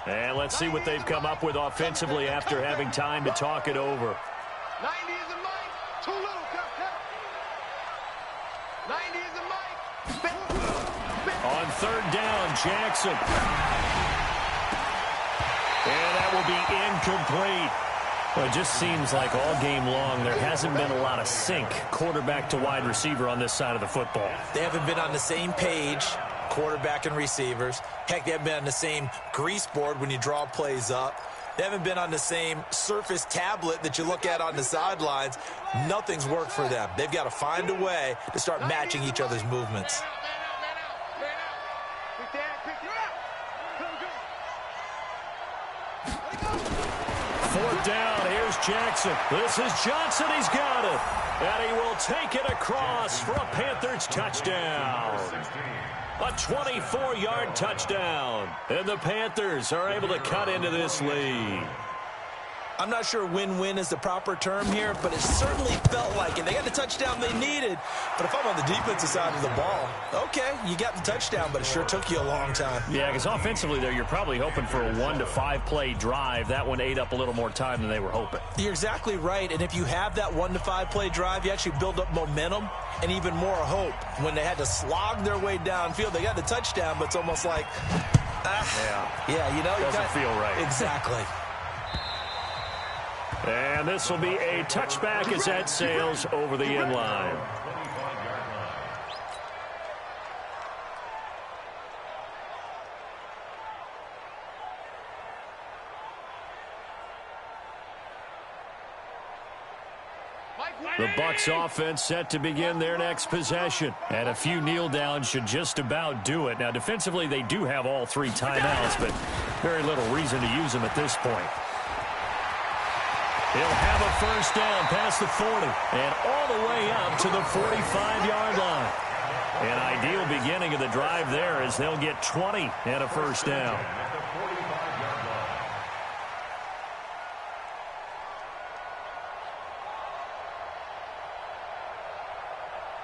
And let's see what they've come up with offensively after having time to talk it over. 90 is a mic. Too little, cut. 90 is a mic. On 3rd down, Jackson. And that will be incomplete. Well, it just seems like all game long there hasn't been a lot of sync quarterback to wide receiver on this side of the football. They haven't been on the same page, quarterback and receivers. Heck, they haven't been on the same grease board when you draw plays up. They haven't been on the same surface tablet that you look at on the sidelines. Nothing's worked for them. They've got to find a way to start matching each other's movements. Fourth down, here's Jackson. This is Johnson, he's got it. And he will take it across for a Panthers touchdown. A 24-yard touchdown. And the Panthers are able to cut into this lead. I'm not sure win-win is the proper term here, but it certainly felt like it. They got the touchdown they needed, but if I'm on the defensive side of the ball, okay, you got the touchdown, but it sure took you a long time. Yeah, because offensively there, you're probably hoping for a 1 to 5 play drive. That one ate up a little more time than they were hoping. You're exactly right, and if you have that 1 to 5 play drive, you actually build up momentum and even more hope. When they had to slog their way downfield, they got the touchdown, but it's almost like, yeah, you know, doesn't feel right. Exactly. And this will be a touchback as that sails over the end line. The Bucs offense set to begin their next possession. And a few kneel downs should just about do it. Now, defensively, they do have all 3 timeouts, but very little reason to use them at this point. He'll have a first down past the 40 and all the way up to the 45-yard line. An ideal beginning of the drive there as they'll get 20 and a first down.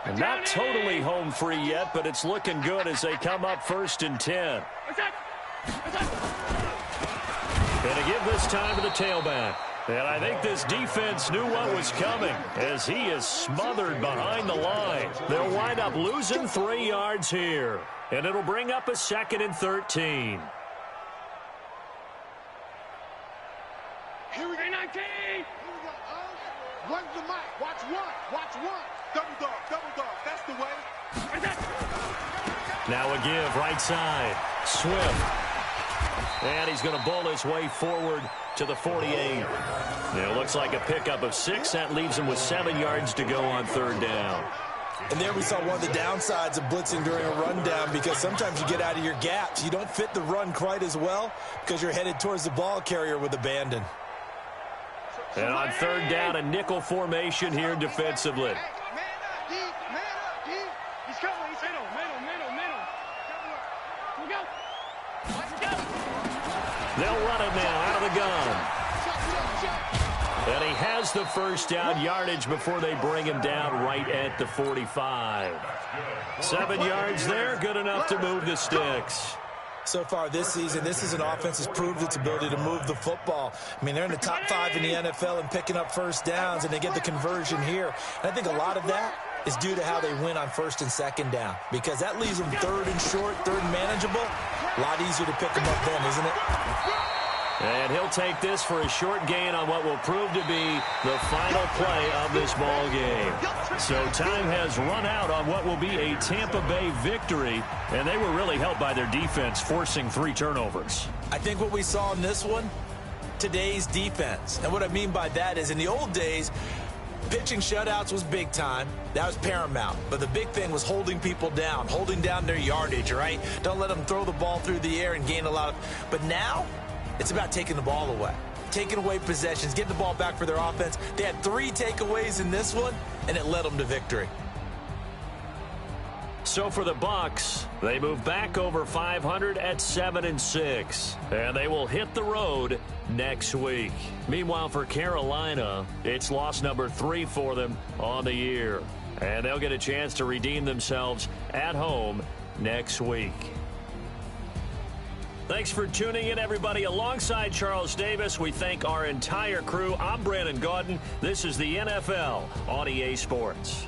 And not totally home free yet, but it's looking good as they come up 1st and 10. And to give this time to the tailback. And I think this defense knew what was coming as he is smothered behind the line. They'll wind up losing 3 yards here. And it'll bring up a 2nd and 13. Here we go, 19. Here we go. Run the mic. Watch one. Watch one. Double dog. Double dog. That's the way. Now a give right side. Swift. And he's going to bowl his way forward to the 48. It looks like a pickup of 6. That leaves him with 7 yards to go on 3rd down. And there we saw one of the downsides of blitzing during a rundown, because sometimes you get out of your gaps. You don't fit the run quite as well because you're headed towards the ball carrier with abandon. And on 3rd down, a nickel formation here defensively. They'll run it now out of the gun. And he has the first down yardage before they bring him down right at the 45. 7 yards there, good enough to move the sticks. So far this season, this is an offense that's proved its ability to move the football. I mean, they're in the top 5 in the NFL in picking up first downs, and they get the conversion here. And I think a lot of that is due to how they win on 1st and 2nd down, because that leaves them 3rd and short, 3rd and manageable. A lot easier to pick them up then, isn't it? And he'll take this for a short gain on what will prove to be the final play of this ball game. So time has run out on what will be a Tampa Bay victory, and they were really helped by their defense, forcing 3 turnovers. I think what we saw in this one, today's defense. And what I mean by that is in the old days, pitching shutouts was big time. That was paramount. But the big thing was holding people down, holding down their yardage, right? Don't let them throw the ball through the air and gain a lot of... But now, it's about taking the ball away, taking away possessions, getting the ball back for their offense. They had 3 takeaways in this one, and it led them to victory. So for the Bucs, they move back over 500 at 7-6, and they will hit the road next week. Meanwhile, for Carolina, it's loss number 3 for them on the year, and they'll get a chance to redeem themselves at home next week. Thanks for tuning in, everybody. Alongside Charles Davis, we thank our entire crew. I'm Brandon Gaudin. This is the NFL on EA Sports.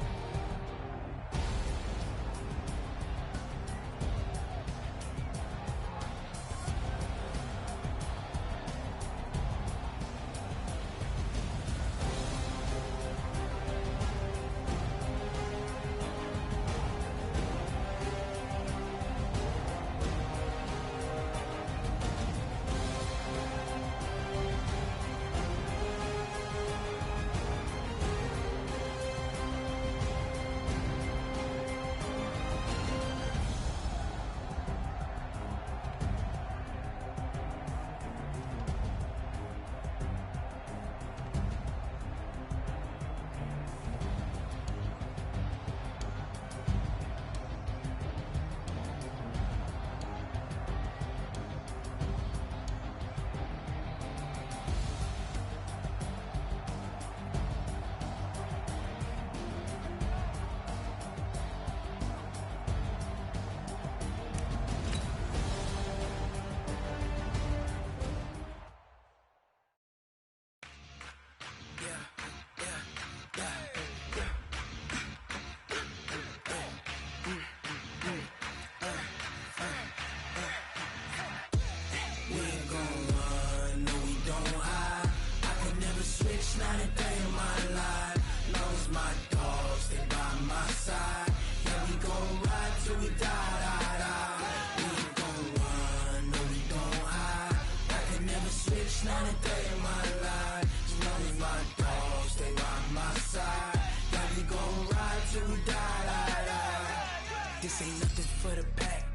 This ain't nothing for the pack.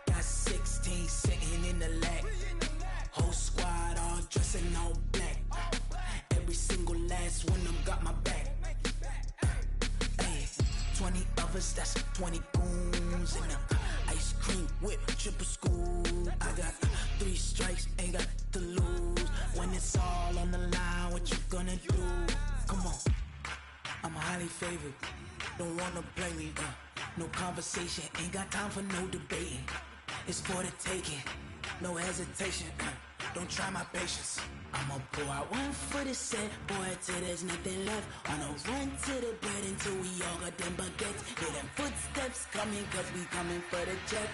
Got 16 sitting in the lag. Whole squad all dressing all black. Every single last one of them got my back. Hey, 20 of us, that's 20 goons in the ice cream whip, triple school. I got 3 strikes, ain't got to lose. When it's all on the line, what you gonna do? Come on, I'm highly favored. Don't wanna play me, no conversation, ain't got time for no debating. It's for the taking, no hesitation, don't try my patience. I'ma pour out one for the set, boy, till there's nothing left. On a run to the bread until we all got them baguettes. Hear them footsteps coming, cause we coming for the jet.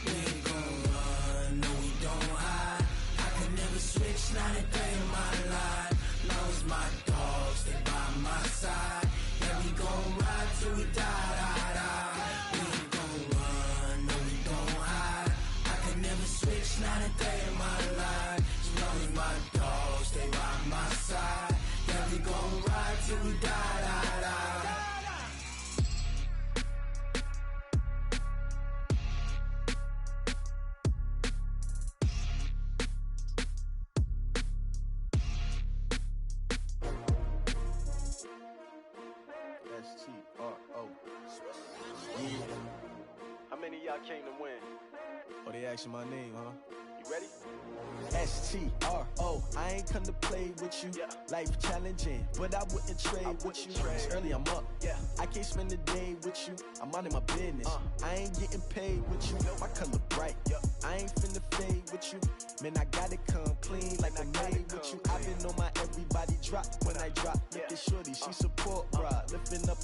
We ain't gon' run, no we don't hide. I can never switch, not a day in my life. Long as my dogs, they by my side. Yeah, we gon' ride till we die, die, die. We ain't gon' run, no we don't hide. I can never switch, not a day in my life. As long as my dogs, they by my side. Yeah, we gon' ride till we die, die, die. StopherEarl's. Yeah. How many of y'all came to win? Oh, they asking my name, huh? You ready? StopherEarl's. I ain't come to play with you. Yeah. Life challenging, but I wouldn't trade with you. It's early, I'm up. Yeah. I can't spend the day with you. I'm minding my business. I ain't getting paid with you. My color bright. I ain't finna fade with you. Man, I gotta come clean like I made with you. I've been on my everybody drop when I drop. Look at shorty, she support bra. Lifting up,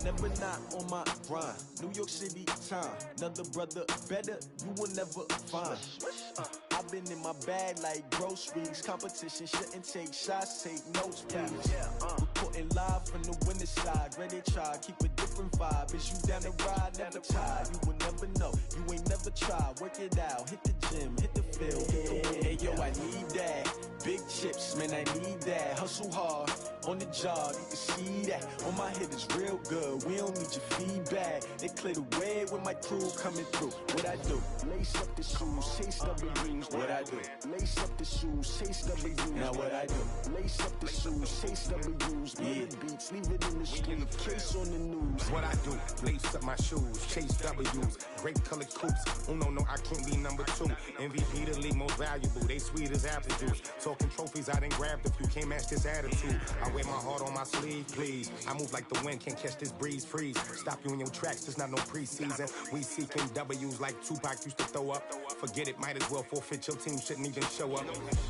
never not on my grind. New York City time, another brother better, you will never find. I've been in my bag like groceries. Competition shouldn't take shots, take notes, please. Reporting live from the winning side. Ready to try, keep a different vibe. Is you down the ride, never tired. You will never know, you ain't never tried. Work it out, hit the gym, hit the field. Hey yo, I need that. Big chips, man, I need that. Hustle hard, on the job, you can see that. On my head is real good, we don't need your feedback. They clear the way with my crew coming through. What I do? Lace up the shoes, chase W's. What I do? Lace up the shoes, chase W's. Now what I do? Lace up the shoes, chase W's. Yeah. Beats, leave it in the street, case on the news. What I do? Lace up my shoes, chase W's. Great colored coops. Oh no, I can't be number 2. MVP the league most valuable. They sweet as apple juice. Talking trophies, I done grabbed a few. Can't match this attitude. I wear my heart on my sleeve, please. I move like the wind, can't catch this breeze. Freeze. Stop you in your tracks. There's not no preseason. We seeking W's like Tupac used to throw up. Forget it, might as well forfeit. Your team shouldn't even show up.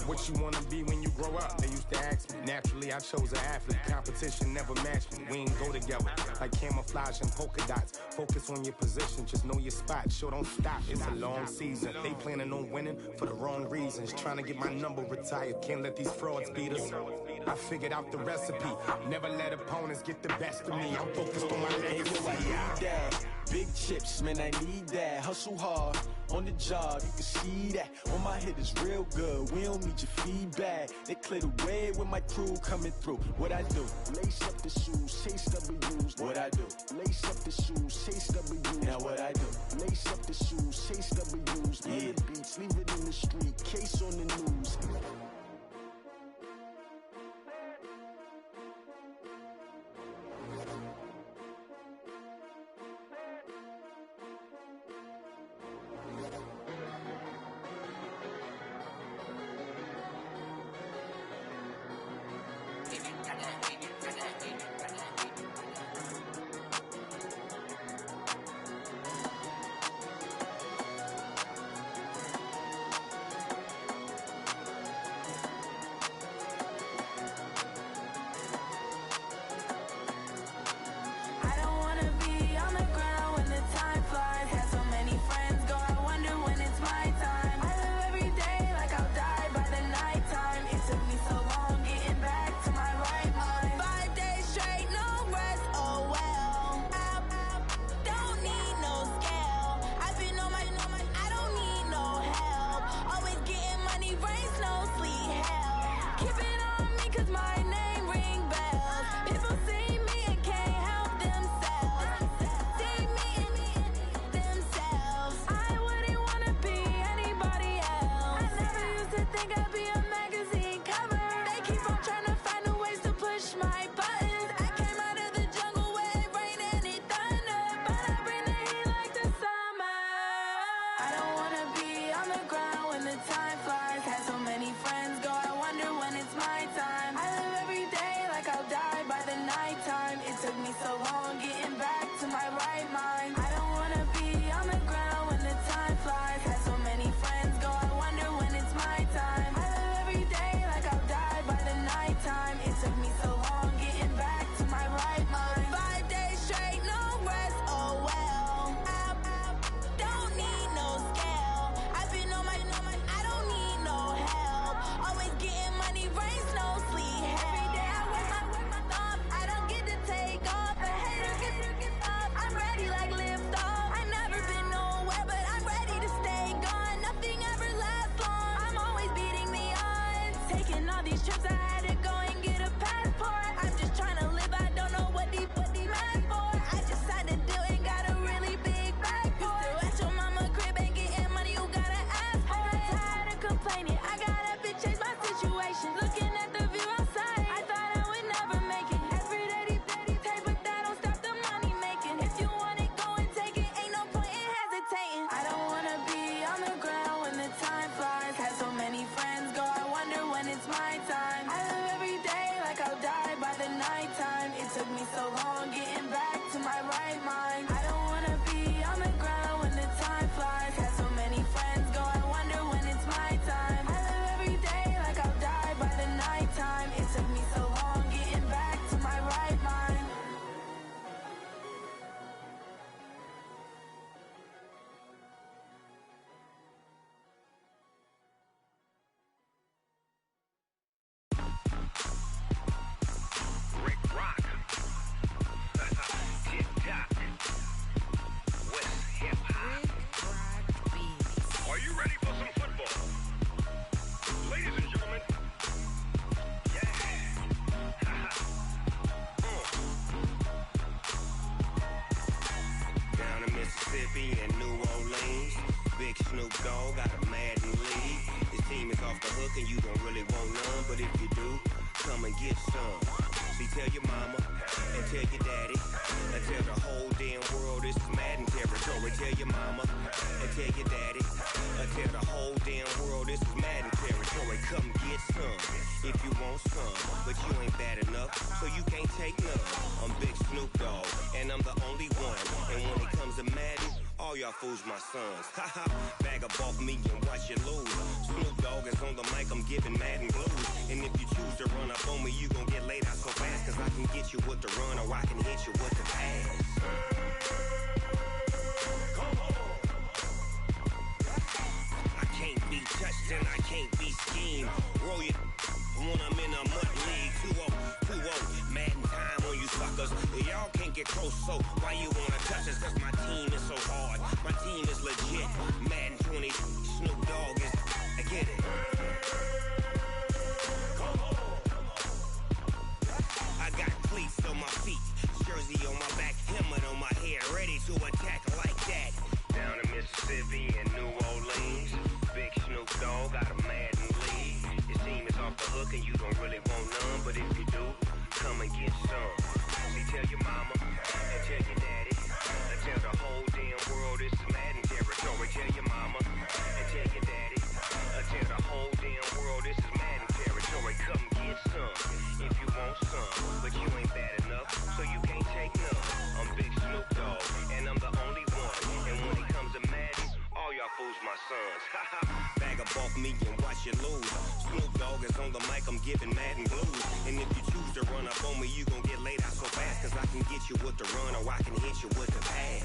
What you wanna be when you grow up? They used to ask me. Naturally, I chose an athlete. Competition never matched me. We ain't go together like camouflage and polka dots. Focus on your position, just know your spot. Sure, don't stop. It's a long season. They planning on winning for the wrong reasons. Trying to get my number retired. Can't let these frauds beat us. I figured out the recipe. Never let opponents get the best of me. I'm focused on my legacy. I need that. Big chips, man, I need that. Hustle hard, on the job, you can see that. On my head is real good, we don't need your feedback. They clear the way with my crew coming through. What I do? Lace up the shoes, chase W's. What I do? Lace up the shoes, chase W's. Now what I do? Lace up the shoes, chase W's. Yeah. Beats, leave it in the street, case on the news. Keep on trying to find new ways to push my buttons. I came out of the jungle where it rained and it thundered, but I bring the heat like the summer. I don't wanna be on the ground when the time flies. Had so many friends go, I wonder when it's my time. I live every day like I'll die by the nighttime. It took me so long getting back to my right mind. I don't wanna be on the ground when the time flies. Had so many friends go, I wonder when it's my time. I live every day like I'll die by the nighttime. It took me so long getting back to my right mind. 5 days straight, no rest, oh well. I don't need no scale. I've been on my, I don't need no help. Always getting money, rains, no sleep. Every day I work my thumb. I don't get to take off. A hater get up. I'm ready like lift off. I never been nowhere, but I'm ready to stay gone. Nothing ever lasts long. I'm always beating the odds. Taking all these trips, I had to go and get a passport. I'm just trying to live. I don't know what the mad for. I just had to do and got a really big bag for it. Still at your mama crib and getting money, you gotta ask for it. Tired of complaining. I gotta bitch change my situation. Looking at the view outside, I thought I would never make it. Every day they take, but that don't stop the money making. If you want it, go and take it. Ain't no point in hesitating. I don't wanna be on the ground when the time flies. Had so many friends go, I wonder when it's my time. I live every day like I'll die by the nighttime. It took me so long getting back to my right mind. I don't wanna be on the ground when the time flies. Had so many friends go, I wonder when it's my time. I live every day like I'll die by the nighttime. It took me so long getting back to my right mind. Rick Rock. Tip-top. West hip-hop. Are you ready for some football? Ladies and gentlemen. Yeah. Down in Mississippi and New Orleans, Big Snoop Dogg got a Madden league. His team is off the hook and you don't really want none, but if you do, come and get some. See, tell your mama and tell your daddy and tell the whole damn world this is Madden territory. Tell your mama and tell your daddy and tell the whole damn world this is Madden territory. Come get some if you want some, but you ain't bad enough, so you can't take none. I'm Big Snoop Dogg and I'm the only one. And when it comes to Madden, all y'all fools my sons. Haha, bag up off me and watch you lose. Snoop Dogg is on the mic, I'm giving Madden blues. And if you choose to run up on me, you gon' get laid out so fast, cause I can get you with the run or I can hit you with the pass. I can't be touched and I can't be schemed. Roll you when I'm in a mud league. 2-0, Madden time on you suckers. Y'all can't get close, so why you wanna touch us? Cause my team is so hard, my team is legit. Madden 20, Snoop Dogg is, I get it. I got cleats on my feet, jersey on my back, helmet on my head, ready to attack like that. Down in Mississippi and New Orleans, Big Snoop Dogg got a Madden league. His team is off the hook and you don't really want none, but if you do, come and get some. See, tell your mama and tell your daddy and tell the whole damn world this is Madden territory. Tell your mama and tell your daddy and tell the whole damn world this is Madden territory. Come get some if you want some, but you ain't bad enough, so you can't take none. I'm Big Snoop Dogg and I'm the only one. And when it comes to Madden, all y'all fools my sons. Bag up off me and watch you lose. Snoop Dogg is on the mic, I'm giving Madden blues. And if you choose to run up on me, you gon' get laid out so fast, cause I can get you with the run or I can hit you with the pass.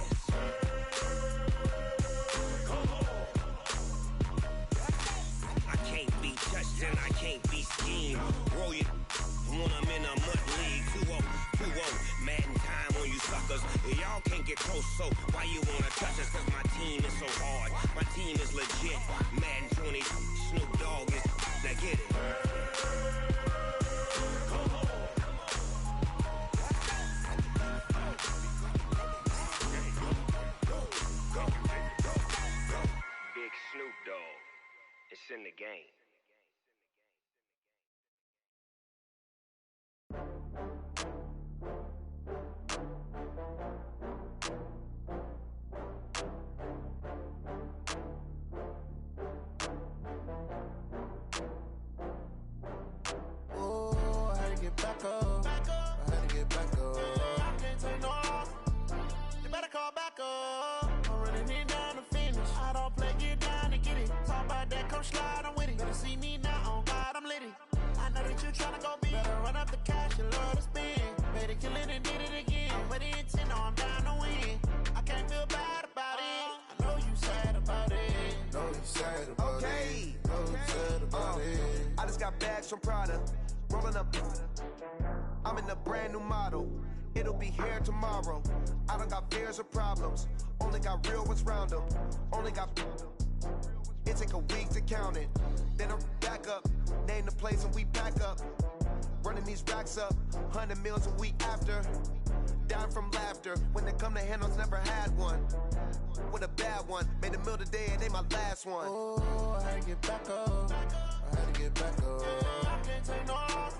I can't be touched and I can't be schemed. Roll you when I'm in a mud league. 2-0, Madden time on you suckers. Y'all can't get close, so why you wanna touch us? Cause my team is so hard, my team is legit. Madden 20, Snoop Dogg is, now get it. Big Snoop Dogg, it's in the game. Oh, I had to get back up. I had to get back up. I can't take no loss. You better call back up. I'm running it down to finish. I don't play, get down to get it. Talk about that, come slide, I'm with it. Better see me now, on God, I'm litty. I know that you tryna go big. Better run up the cash, you love to spend. Better kill it and did it again. But the intent, no, I'm down to win. I can't feel bad about it. I know you sad about it. Know you sad about it. Know you sad about it. I just got bags from Prada. Rolling up. I'm in a brand new model. It'll be here tomorrow. I don't got fears or problems. Only got real ones round them. Only got. It take a week to count it. Then I'm back up. Name the place and we pack up. Running these racks up. 100 meals a week after. Down from laughter. When they come to handles, never had one. With a bad one. Made a meal today and ain't my last one. Oh, I had to get back up. I had to get back up. I can't take no loss.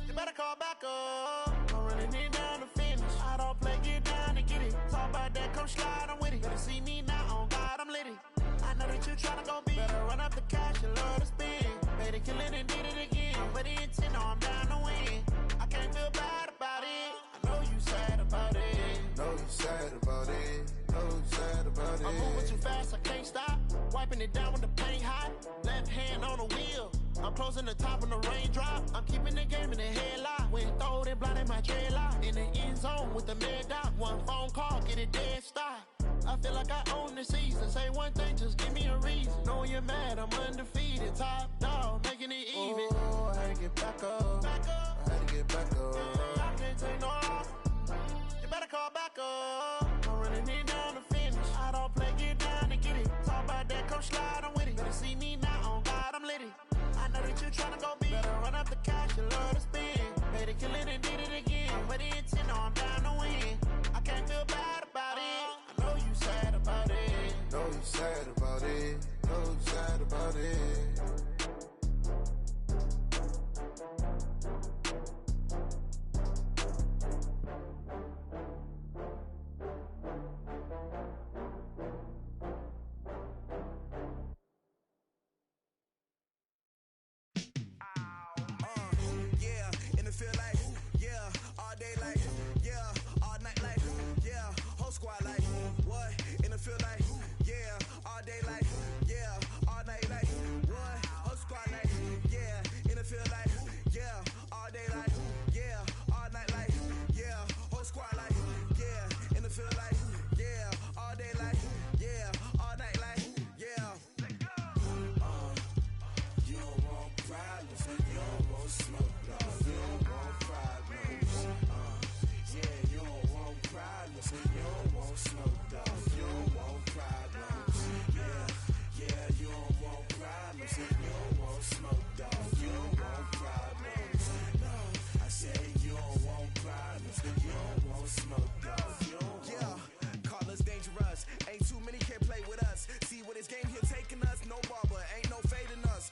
You better call back up. I'm running it down to finish. I don't play, get down to get it. Talk about that, come slide, I'm with it. Better see me now, on God, I'm litty. I know that you tryna go big. Better run up the cash, you love to spend. Better kill it and did it again. But the intent, no, I'm down to win. I can't feel bad about it. I know you sad about it. Know you sad about it. Know you sad about it. I'm moving too fast, I can't stop. Wiping it down with the paint hot. Left hand on the wheel. I'm closing the top when the raindrop. I'm keeping the game in the headlock. When throw it, blind in my dreadlock. In the end zone with the mad dot. One phone call, get it dead stop. I feel like I own the season. Say one thing, just give me a reason. Knowing you're mad, I'm undefeated. Top dog, making it even. Oh, I had to get back up. I had to get back up. I can't take no loss. You better call back up. I'm running it down to finish. I don't play, get down to get it. Talk about that, come slide, I'm with it. Better see me now, on God, I'm litty. I know that you tryna go big. Better run up the cash, you love to spend. Better kill it and did it again. But the intent, no, I'm down to win. I can't feel bad about it. I know you sad about it. Know you sad about it. Know you sad about it. Squad like, what? In the field like, yeah, all day like, yeah, all night like, what? Whole squad like, yeah, in the field like, yeah, all day like, yeah, all night like, yeah, whole squad like, yeah, in the field like, yeah, all day like, yeah, all night like, yeah. You don't want problems, you don't want smoke, dog. You don't want problems, yeah, you don't want problems, you don't want smoke, dog. You don't want problems, yeah, you don't want problems, you don't want smoke, dog. You don't want problems, no, I said you don't want problems, you don't want smoke, dog. You don't want. Call us dangerous, ain't too many can play with us. See what this game here taking us, no barber, ain't no fading us.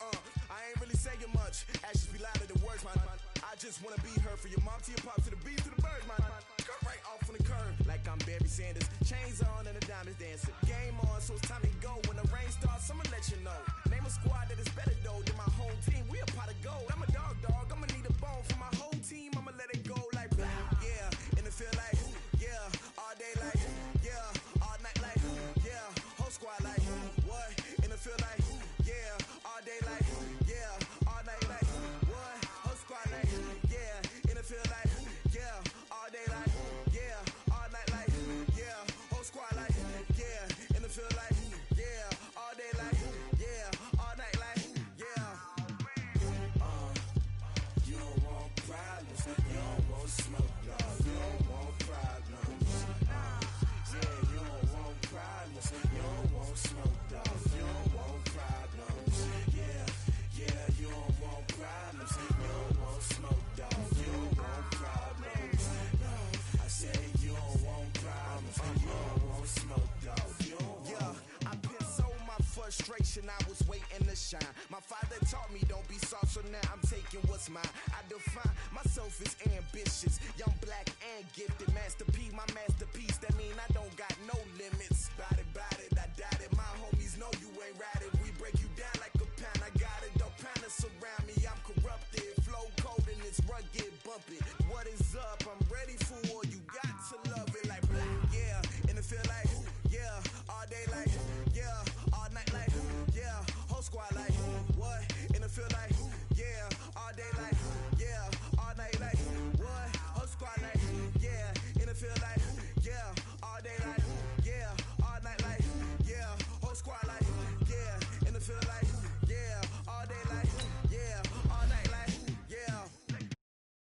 I ain't really saying much, actions be louder than words, man. I just wanna be heard for your mom to your pop to the beat to the birds, man. Cut right off on the curve, like I'm Barry Sanders. Chains on and the diamonds dancing. Game on, so it's time to go. When the rain starts, I'ma let you know. Name a squad that is better though than my home team. We a pot of gold. I'm a dog. I'ma need a bone for my whole team. I'ma let it go like blah. Yeah, in the field like, yeah, all day like, yeah, all night like, yeah, whole squad like, what? In the field like, yeah, all day like, yeah, all night like, what? Whole squad like, yeah, in the field like, yeah, all day like, yeah, all night like, yeah, whole squad like, yeah, in the field like, yeah, all day like, yeah, all night like, yeah. You I define myself as ambitious, young, black, and gifted. Master P, my masterpiece. That mean I don't got no limits. Bout it, I doubt it. My homies know you ain't ratted. We break you down like a pound. I got it, don't pound to surround me. I'm corrupted, flow cold and it's rugged, bumpy. What is up? I'm ready for war. You got to love it like black, yeah. And it feel like